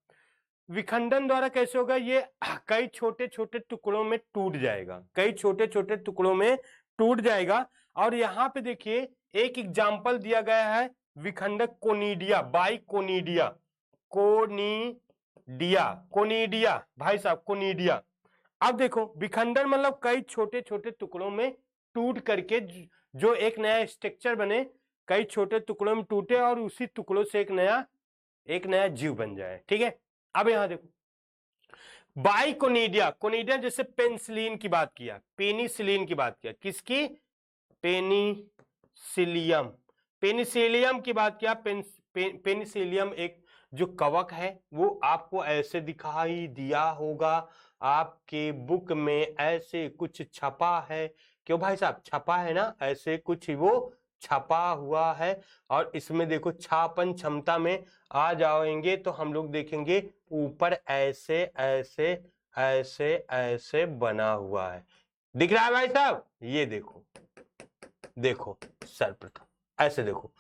विखंडन द्वारा कैसे होगा, ये कई छोटे छोटे टुकड़ों में टूट जाएगा, कई छोटे छोटे टुकड़ों में टूट जाएगा। और यहाँ पे देखिए एक एग्जाम्पल दिया गया है विखंडक कोनिडिया, बाइकोनिडिया, कोनिडिया, कोनिडिया भाई साहब, कोनिडिया। अब देखो विखंडन मतलब कई छोटे छोटे टुकड़ों में टूट करके जो एक नया स्ट्रक्चर बने, कई छोटे टुकड़ों में टूटे और उसी टुकड़ों से एक नया जीव बन जाए, ठीक है। अब यहां देखो बाइकोनिडिया, कोनिडिया जैसे पेनिसिलिन की बात किया, पेनिसिलिन की बात किया, किसकी, पेनिसिलियम, पेनिसिलियम की बात किया। पेनिसिलियम एक जो कवक है वो आपको ऐसे दिखाई दिया होगा, आपके बुक में ऐसे कुछ छपा है, क्यों भाई साहब, छपा है ना, ऐसे कुछ वो छपा हुआ है। और इसमें देखो छापन क्षमता में आ जाएंगे तो हम लोग देखेंगे ऊपर ऐसे ऐसे ऐसे ऐसे बना हुआ है, दिख रहा है भाई साहब, ये देखो, देखो सर्वप्रथम ऐसे देखो।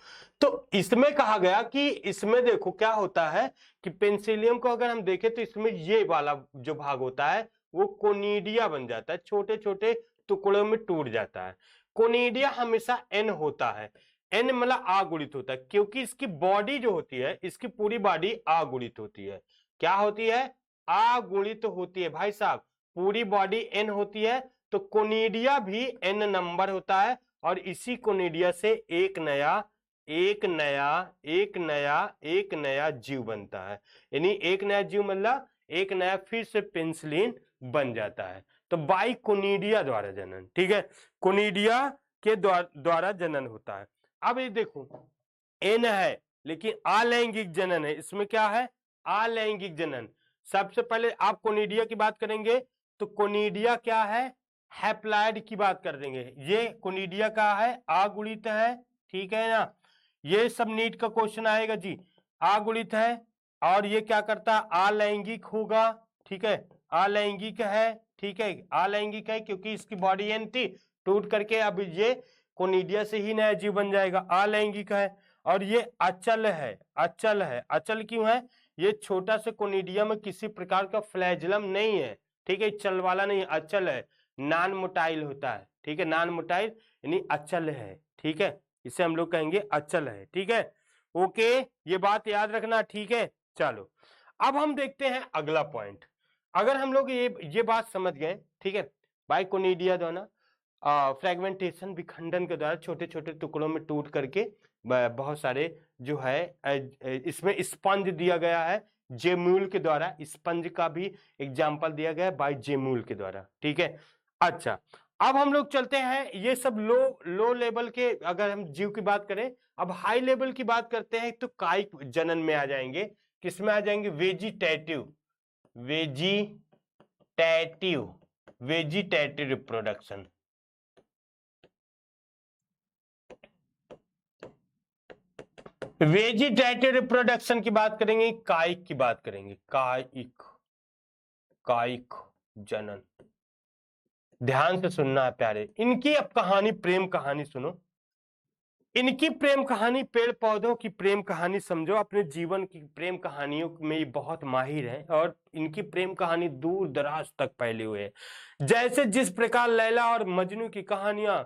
तो इसमें कहा गया कि इसमें देखो क्या होता है कि पेनिसिलियम को अगर हम देखें तो इसमें ये वाला जो भाग होता है वो कोनिडिया बन जाता है, छोटे छोटे टुकड़ों में टूट जाता है। कोनिडिया हमेशा एन होता है, एन मतलब आगुणित होता है, क्योंकि इसकी बॉडी जो होती है, इसकी पूरी बॉडी आगुणित होती है। क्या होती है, आगुणित होती है भाई साहब, पूरी बॉडी एन होती है। तो कोनिडिया भी एन नंबर होता है और इसी कोनिडिया से एक नया जीव बनता है, यानी एक नया जीव मतलब एक नया फिर से पेनिसिलिन बन जाता है। तो बाइकोनिडिया द्वारा जनन, ठीक है, कोनिडिया के द्वारा जनन होता है। अब ये देखो एन है लेकिन अलैंगिक जनन है, इसमें क्या है, अलैंगिक जनन। सबसे पहले आप कोनिडिया की बात करेंगे तो कोनिडिया क्या है, हैप्लॉइड की बात कर देंगे। ये कोनिडिया का है, अगुणित है, ठीक है ना, ये सब नीट का क्वेश्चन आएगा जी, अगुणित है। और ये क्या करता है, अलैंगिक होगा, ठीक है, अलैंगिक है, ठीक है, अलैंगिक है क्योंकि इसकी बॉडी एन थी, टूट करके अब ये कोनिडिया से ही नया जीव बन जाएगा, अलैंगिक है। और ये अचल है, अचल है, अचल क्यों है, ये छोटा से कोनिडिया में किसी प्रकार का फ्लैजलम नहीं है, ठीक है, चल वाला नहीं, अचल है, नॉन मोटाइल होता है, ठीक है, नॉन मोटाइल यानी अचल है, ठीक है, इसे हम लोग कहेंगे अचल है, ठीक है, ओके, ये बात याद रखना, ठीक है। चलो अब हम देखते हैं अगला पॉइंट। अगर हम लोग ये बात समझ गए, ठीक है, बाइकोनिडिया द्वारा फ्रेगमेंटेशन, विखंडन के द्वारा छोटे छोटे टुकड़ों में टूट करके बहुत सारे जो है इसमें स्पंज दिया गया है जेम्यूल के द्वारा, स्पंज का भी एग्जाम्पल दिया गया है बाय जेम्यूल के द्वारा, ठीक है। अच्छा अब हम लोग चलते हैं, ये सब लो लेवल के अगर हम जीव की बात करें, अब हाई लेवल की बात करते हैं तो कायिक जनन में आ जाएंगे, किसमें आ जाएंगे, vegetative, vegetative reproduction, vegetative reproduction की बात करेंगे, कायिक की बात करेंगे, कायिक जनन। ध्यान से सुनना है प्यारे, इनकी अब कहानी, प्रेम कहानी सुनो, इनकी प्रेम कहानी, पेड़ पौधों की प्रेम कहानी समझो, अपने जीवन की प्रेम कहानियों में ये बहुत माहिर है और इनकी प्रेम कहानी दूर दराज तक फैले हुए है। जैसे जिस प्रकार लैला और मजनू की कहानियां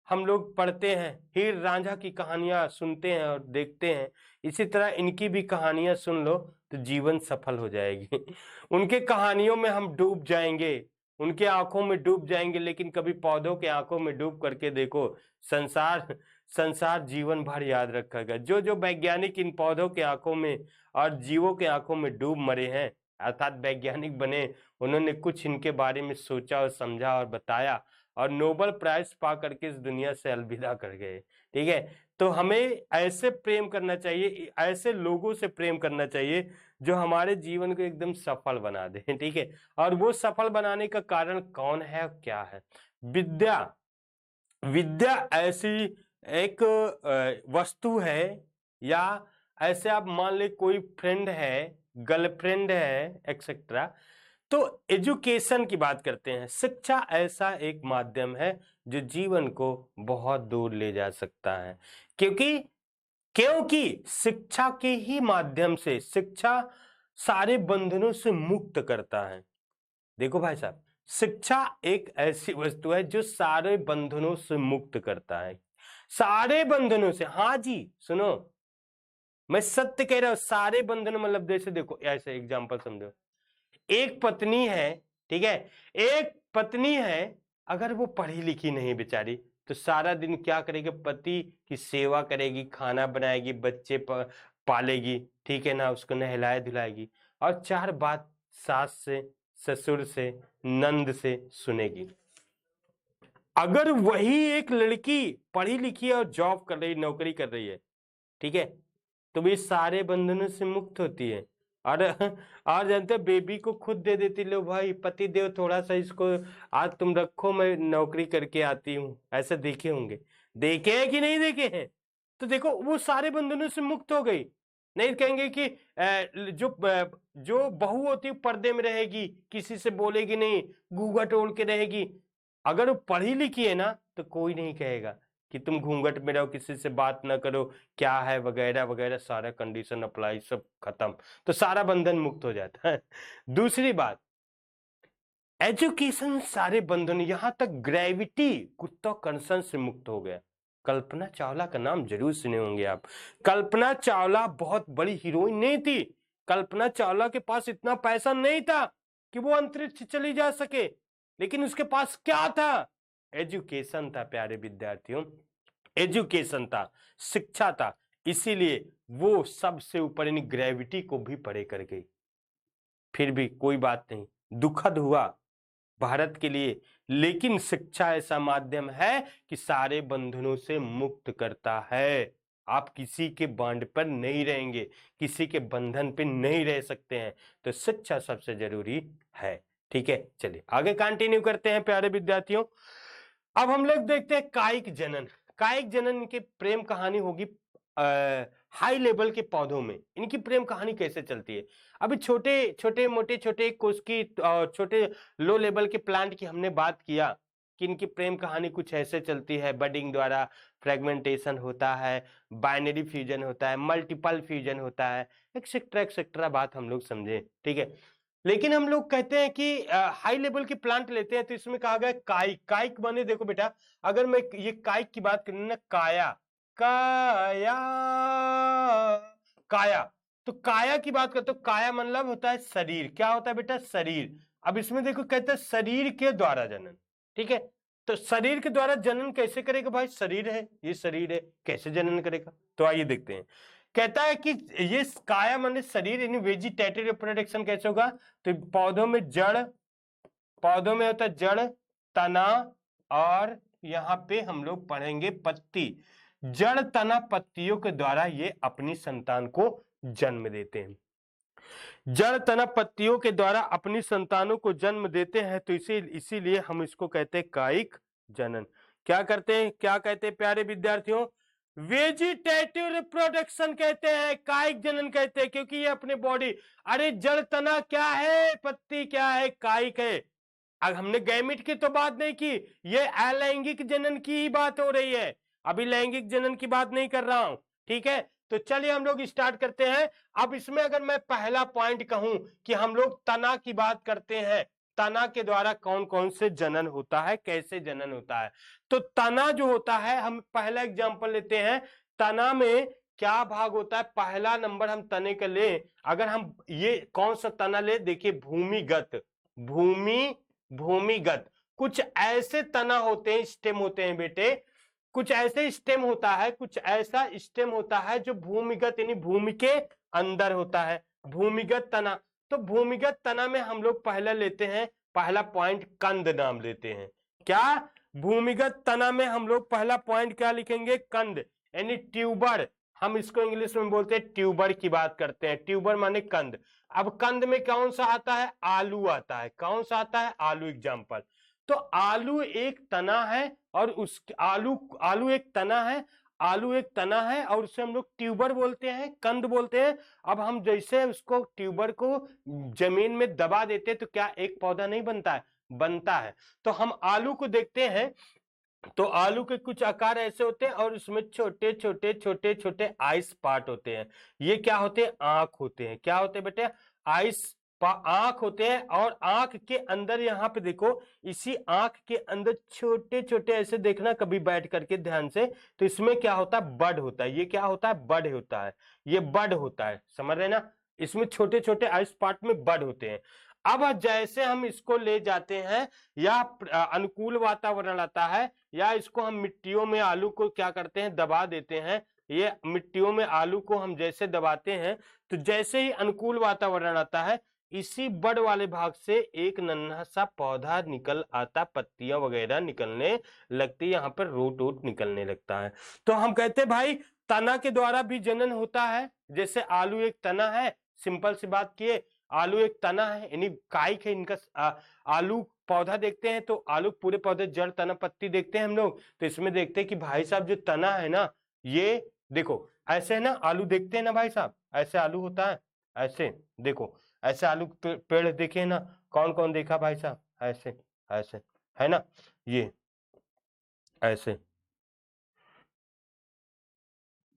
हम लोग पढ़ते हैं, हीर रांझा की कहानियां सुनते हैं और देखते हैं, इसी तरह इनकी भी कहानियां सुन लो तो जीवन सफल हो जाएगी। उनके कहानियों में हम डूब जाएंगे, उनके आंखों में डूब जाएंगे, लेकिन कभी पौधों के आंखों में डूब करके देखो, संसार जीवन भर याद रखेगा। जो जो वैज्ञानिक इन पौधों के आंखों में और जीवों के आंखों में डूब मरे हैं, अर्थात वैज्ञानिक बने, उन्होंने कुछ इनके बारे में सोचा और समझा और बताया और नोबेल प्राइज पा करके इस दुनिया से अलविदा कर गए, ठीक है। तो हमें ऐसे प्रेम करना चाहिए, ऐसे लोगों से प्रेम करना चाहिए जो हमारे जीवन को एकदम सफल बना दे, ठीक है। और वो सफल बनाने का कारण कौन है, क्या है, विद्या। विद्या ऐसी एक वस्तु है, या ऐसे आप मान ले कोई फ्रेंड है, गर्लफ्रेंड है, एक्सेट्रा। तो एजुकेशन की बात करते हैं। शिक्षा ऐसा एक माध्यम है जो जीवन को बहुत दूर ले जा सकता है, क्योंकि क्योंकि शिक्षा के ही माध्यम से शिक्षा सारे बंधनों से मुक्त करता है। देखो भाई साहब, शिक्षा एक ऐसी वस्तु है जो सारे बंधनों से मुक्त करता है, सारे बंधनों से। हाँ जी सुनो, मैं सत्य कह रहा हूं, सारे बंधन मतलब जैसे देखो, ऐसे एग्जांपल समझो, एक पत्नी है, ठीक है, एक पत्नी है, अगर वो पढ़ी लिखी नहीं बेचारी, तो सारा दिन क्या करेगी? पति की सेवा करेगी, खाना बनाएगी, बच्चे पालेगी, ठीक है ना, उसको नहलाए धुलाएगी, और चार बात सास से, ससुर से, नंद से सुनेगी। अगर वही एक लड़की पढ़ी लिखी है और जॉब कर रही, नौकरी कर रही है, ठीक है, तो भी सारे बंधनों से मुक्त होती है। और जानते बेबी को खुद दे देती, लो भाई पति देव थोड़ा सा इसको आज तुम रखो, मैं नौकरी करके आती हूँ। ऐसे देखे होंगे, देखे हैं कि नहीं देखे हैं? तो देखो वो सारे बंधनों से मुक्त हो गई। नहीं कहेंगे कि जो बहू होती है पर्दे में रहेगी, किसी से बोलेगी नहीं, घूंघट ओढ़ के रहेगी। अगर वो पढ़ी लिखी है ना, तो कोई नहीं कहेगा कि तुम घूंघट में रहो, किसी से बात ना करो, क्या है वगैरह वगैरह, सारा कंडीशन अप्लाई, सब खत्म, तो सारा बंधन मुक्त हो जाता है। दूसरी बात, एजुकेशन सारे बंधन, यहां तक ग्रेविटी गुरुत्वाकर्षण से मुक्त हो गया। कल्पना चावला का नाम जरूर सुने होंगे आप। कल्पना चावला बहुत बड़ी हीरोइन नहीं थी, कल्पना चावला के पास इतना पैसा नहीं था कि वो अंतरिक्ष चली जा सके, लेकिन उसके पास क्या था? एजुकेशन था प्यारे विद्यार्थियों, एजुकेशन था, शिक्षा था, इसीलिए वो सबसे ऊपर यानी ग्रेविटी को भी परे कर गई। फिर भी कोई बात नहीं, दुखद हुआ भारत के लिए, लेकिन शिक्षा ऐसा माध्यम है कि सारे बंधनों से मुक्त करता है। आप किसी के बांध पर नहीं रहेंगे, किसी के बंधन पे नहीं रह सकते हैं, तो शिक्षा सबसे जरूरी है। ठीक है, चलिए आगे कंटिन्यू करते हैं प्यारे विद्यार्थियों। अब हम लोग देखते हैं कायिक जनन। कायिक जनन की प्रेम कहानी होगी हाई लेवल के पौधों में। इनकी प्रेम कहानी कैसे चलती है? अभी छोटे छोटे मोटे छोटे कोष की छोटे लो लेवल के प्लांट की हमने बात किया कि इनकी प्रेम कहानी कुछ ऐसे चलती है, बडिंग द्वारा फ्रेगमेंटेशन होता है, बाइनरी फ्यूजन होता है, मल्टीपल फ्यूजन होता है, एक्सेट्रा एक्सेट्रा बात हम लोग समझे। ठीक है, लेकिन हम लोग कहते हैं कि हाई लेवल के प्लांट लेते हैं, तो इसमें कहा गया कायिक। कायिक माने देखो बेटा, अगर मैं ये कायिक की बात करूं ना, काया काया काया, तो काया की बात करते, तो काया मतलब होता है शरीर। क्या होता है बेटा? शरीर। अब इसमें देखो कहते हैं शरीर के द्वारा जनन। ठीक है, तो शरीर के द्वारा जनन कैसे करेगा भाई? शरीर है, ये शरीर है, कैसे जनन करेगा? तो आइए देखते हैं। कहता है कि ये काया माने शरीर, यानी वेजिटेटिव रिप्रोडक्शन कैसे होगा? तो पौधों में जड़, पौधों में होता है जड़, तना, और यहाँ पे हम लोग पढ़ेंगे पत्ती। जड़, तना, पत्तियों के द्वारा ये अपनी संतान को जन्म देते हैं। जड़, तना, पत्तियों के द्वारा अपनी संतानों को जन्म देते हैं, तो इसीलिए हम इसको कहते हैं कायिक जनन। क्या करते हैं, क्या कहते हैं प्यारे विद्यार्थियों? वेजिटेटिव रिप्रोडक्शन कहते हैं, कायिक जनन कहते हैं, क्योंकि ये अपने बॉडी, अरे जड़ तना क्या है, पत्ती क्या है? कायिक है। अब हमने गैमिट की तो बात नहीं की, ये अलैंगिक जनन की ही बात हो रही है, अभी लैंगिक जनन की बात नहीं कर रहा हूं। ठीक है, तो चलिए हम लोग स्टार्ट करते हैं। अब इसमें अगर मैं पहला पॉइंट कहूं कि हम लोग तना की बात करते हैं, तना के द्वारा कौन कौन से जनन होता है, कैसे जनन होता है, तो तना जो होता है, हम पहला एग्जांपल लेते हैं। तना में क्या भाग होता है? पहला नंबर हम तने का ले, अगर हम ये कौन सा तना ले, देखिए भूमिगत, भूमिगत कुछ ऐसे तना होते हैं, स्टेम होते हैं बेटे, कुछ ऐसे स्टेम होता है, कुछ ऐसा स्टेम होता है जो भूमिगत यानी भूमि के अंदर होता है, भूमिगत तना। तो भूमिगत तना में हम लोग पहला लेते हैं, पहला पॉइंट कंद नाम लेते हैं। क्या? भूमिगत तना में हम लोग पहला पॉइंट क्या लिखेंगे? कंद, यानी ट्यूबर। हम इसको इंग्लिश में बोलते हैं ट्यूबर की बात करते हैं, ट्यूबर माने कंद। अब कंद में कौन सा आता है? आलू आता है। कौन सा आता है? आलू एग्जाम्पल। तो आलू एक तना है और उस आलू आलू एक तना है, आलू एक तना है और उसे हम लोग ट्यूबर बोलते हैं, कंद बोलते हैं। अब हम जैसे उसको ट्यूबर को जमीन में दबा देते हैं तो क्या एक पौधा नहीं बनता है? बनता है। तो हम आलू को देखते हैं तो आलू के कुछ आकार ऐसे होते हैं और उसमें छोटे छोटे छोटे छोटे आइस पार्ट होते हैं। ये क्या होते हैं? आंख होते हैं। क्या होते हैं बेटे? आंख होते हैं। और आंख के अंदर यहाँ पे देखो, इसी आंख के अंदर छोटे छोटे ऐसे देखना कभी बैठ करके ध्यान से, तो इसमें क्या होता है? बड होता है। ये क्या होता है? बड होता है। ये बड होता है, समझ रहे ना? इसमें छोटे छोटे आइस पार्ट में बड होते हैं। अब जैसे हम इसको ले जाते हैं या अनुकूल वातावरण आता है या इसको हम मिट्टियों में आलू को क्या करते हैं? दबा देते हैं। ये मिट्टियों में आलू को हम जैसे दबाते हैं तो जैसे ही अनुकूल वातावरण आता है, इसी बड़ वाले भाग से एक नन्हा सा पौधा निकल आता, पत्तियां वगैरह निकलने लगती, यहाँ पर रूट वूट निकलने लगता है। तो हम कहते हैं भाई तना के द्वारा भी जनन होता है। जैसे आलू एक तना है, सिंपल सी बात किए, आलू एक तना है यानी काइक है इनका। आलू पौधा देखते हैं तो आलू पूरे पौधे जड़ तना पत्ती देखते हैं हम लोग, तो इसमें देखते हैं कि भाई साहब जो तना है ना, ये देखो ऐसे है ना, आलू देखते हैं ना भाई साहब, ऐसे आलू होता है, ऐसे देखो, ऐसे आलू पेड़ देखे ना, कौन कौन देखा भाई साहब? ऐसे ऐसे है ना, ये ऐसे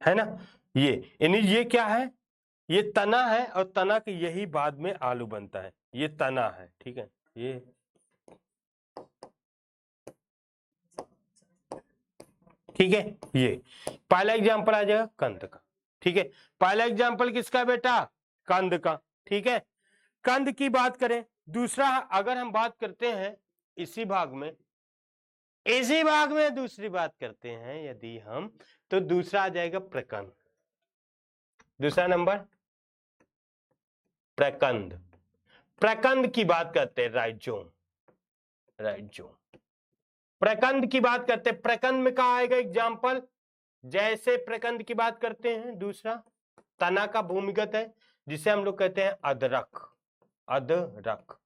है ना, ये यानी ये क्या है? ये तना है और तना के यही बाद में आलू बनता है। ये तना है, ठीक है। ये ठीक है, ये पहला एग्जांपल आ जाएगा कंद का, ठीक है। पहला एग्जांपल किसका बेटा? कंद का, ठीक है। कंद की बात करें, दूसरा अगर हम बात करते हैं इसी भाग में, इसी भाग में दूसरी बात करते हैं यदि हम, तो दूसरा आ जाएगा प्रकंद। दूसरा नंबर प्रकंद। प्रकंद की बात करते हैं, राइजोम, राइजोम। प्रकंद की बात करते हैं, प्रकंद में कहा आएगा एग्जाम्पल? जैसे प्रकंद की बात करते हैं, दूसरा तना का भूमिगत है जिसे हम लोग कहते हैं अदरक। अदरक,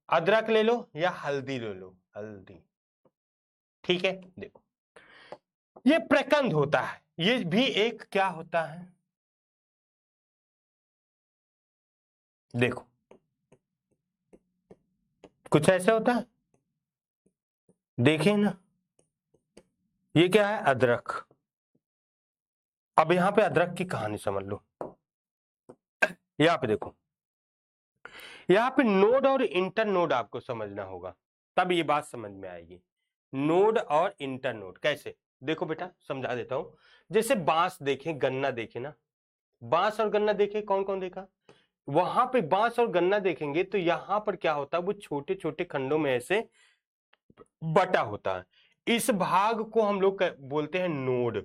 अदरक ले लो या हल्दी ले लो, हल्दी, ठीक है। देखो ये प्रकंद होता है, ये भी एक क्या होता है? देखो कुछ ऐसा होता है, देखें ना, ये क्या है? अदरक। अब यहां पे अदरक की कहानी समझ लो। यहां पे देखो, यहां पे नोड और इंटर नोड आपको समझना होगा, तब ये बात समझ में आएगी। नोड और इंटर नोड कैसे? देखो बेटा समझा देता हूं। जैसे बांस देखें, गन्ना देखे ना, बांस और गन्ना देखे, कौन कौन देखा? वहां पे बांस और गन्ना देखेंगे तो यहां पर क्या होता है? वो छोटे छोटे खंडों में ऐसे बटा होता है। इस भाग को हम लोग बोलते हैं नोड,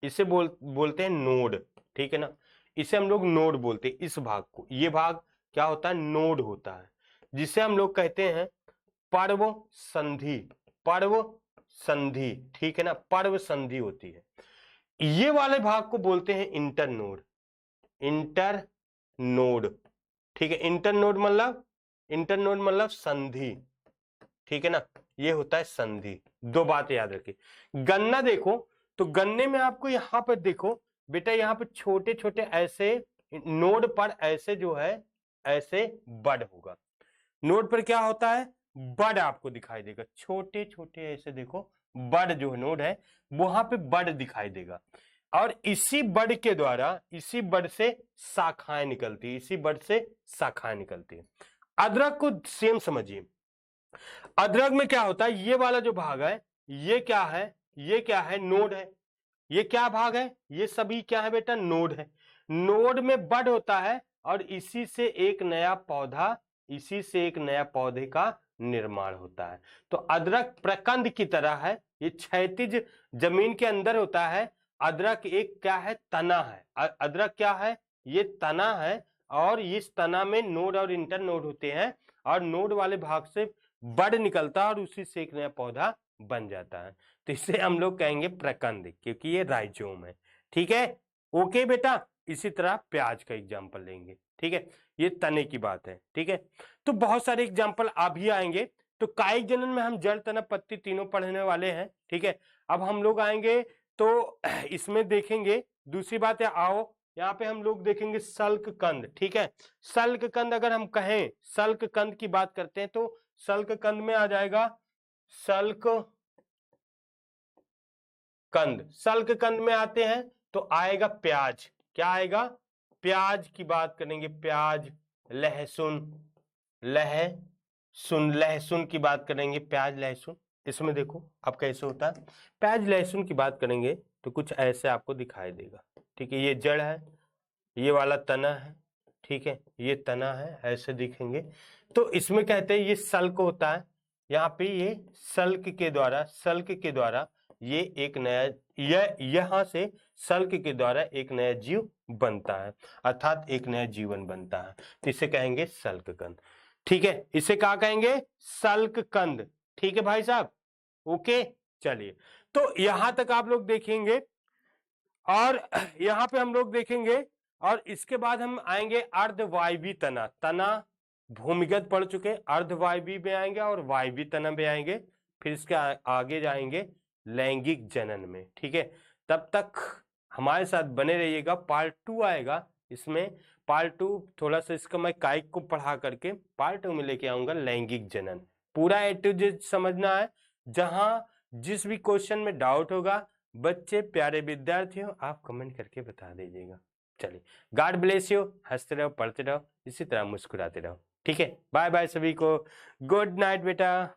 इसे बोलते हैं नोड, ठीक है ना। इसे हम लोग नोड बोलते हैं इस भाग को। ये भाग क्या होता है? नोड होता है, जिसे हम लोग कहते हैं पर्व संधि। पर्व संधि, ठीक है ना, पर्व संधि होती है। ये वाले भाग को बोलते हैं इंटर नोड। इंटर नोड, ठीक है। इंटर नोड मतलब, इंटर नोड मतलब संधि, ठीक है ना, ये होता है संधि। दो बातें याद रखिए। गन्ना देखो तो गन्ने में आपको यहां पर देखो बेटा, यहां पर छोटे छोटे ऐसे नोड पर ऐसे जो है ऐसे बड होगा। नोड पर क्या होता है? बड आपको दिखाई देगा, छोटे छोटे ऐसे देखो, बड जो नोड है वहां पे बड दिखाई देगा। और इसी बड के द्वारा, इसी बड से शाखाएं निकलती है, इसी बड से शाखाएं निकलती है। अदरक को सेम समझिए। अदरक में क्या होता है? ये वाला जो भाग है, ये क्या है? ये क्या है? नोड है। ये क्या भाग है? ये सभी क्या है बेटा? नोड है। नोड में बड होता है और इसी से एक नया पौधा, इसी से एक नया पौधे का निर्माण होता है। तो अदरक प्रकंद की तरह है, ये क्षैतिज जमीन के अंदर होता है। अदरक एक क्या है? तना है। अदरक क्या है? ये तना है और इस तना में नोड और इंटर नोड होते हैं और नोड वाले भाग से बड निकलता है और उसी से एक नया पौधा बन जाता है। तो इसे हम लोग कहेंगे प्रकंद, क्योंकि ये राइजोम है, ठीक है। ओके बेटा, इसी तरह प्याज का एग्जांपल लेंगे, ठीक है। ये तने की बात है, ठीक है। तो बहुत सारे एग्जांपल अभी आएंगे, तो कायिक जनन में हम जड़, तना, पत्ती तीनों पढ़ने वाले हैं, ठीक है। अब हम लोग आएंगे तो इसमें देखेंगे, दूसरी बात है, आओ यहाँ पे हम लोग देखेंगे सल्क कंद, ठीक है। सल्क कंद अगर हम कहें, सल्क कंद की बात करते हैं तो सल्क कंद में आ जाएगा सल्क कंद। सल्क कंद में आते हैं तो आएगा प्याज, क्या आएगा, प्याज की बात करेंगे, प्याज, लहसुन, लहसुन की बात करेंगे, प्याज लहसुन। इसमें देखो अब कैसे होता है, प्याज लहसुन की बात करेंगे तो कुछ ऐसे आपको दिखाई देगा, ठीक है। ये जड़ है, ये वाला तना है, ठीक है, ये तना है, ऐसे दिखेंगे। तो इसमें कहते हैं ये सल्क होता है, यहाँ पे ये सल्क के द्वारा ये एक नया, यहाँ से सल्क के द्वारा एक नया जीव बनता है, अर्थात एक नया जीवन बनता है, तो इसे कहेंगे सल्क कंद, ठीक है। इसे क्या कहेंगे, सल्क कंद, ठीक है भाई साहब, ओके। चलिए, तो यहां तक आप लोग देखेंगे और यहां पे हम लोग देखेंगे, और इसके बाद हम आएंगे अर्धवायवी तना। तना भूमिगत पढ़ चुके, अर्धवायवी में आएंगे और वायवी तना में आएंगे, फिर इसके आगे जाएंगे लैंगिक जनन में, ठीक है। तब तक हमारे साथ बने रहिएगा, पार्ट 2 आएगा, इसमें पार्ट 2 थोड़ा सा इसका मैं कायिक को पढ़ा करके पार्ट 2 में लेके आऊंगा लैंगिक जनन, पूरा ए टू जेड समझना है। जहां जिस भी क्वेश्चन में डाउट होगा, बच्चे प्यारे विद्यार्थियों आप कमेंट करके बता दीजिएगा। चलिए, गॉड ब्लेस यू, हंसते रहो, पढ़ते रहो, इसी तरह मुस्कुराते रहो, ठीक है। बाय बाय सभी को, गुड नाइट बेटा।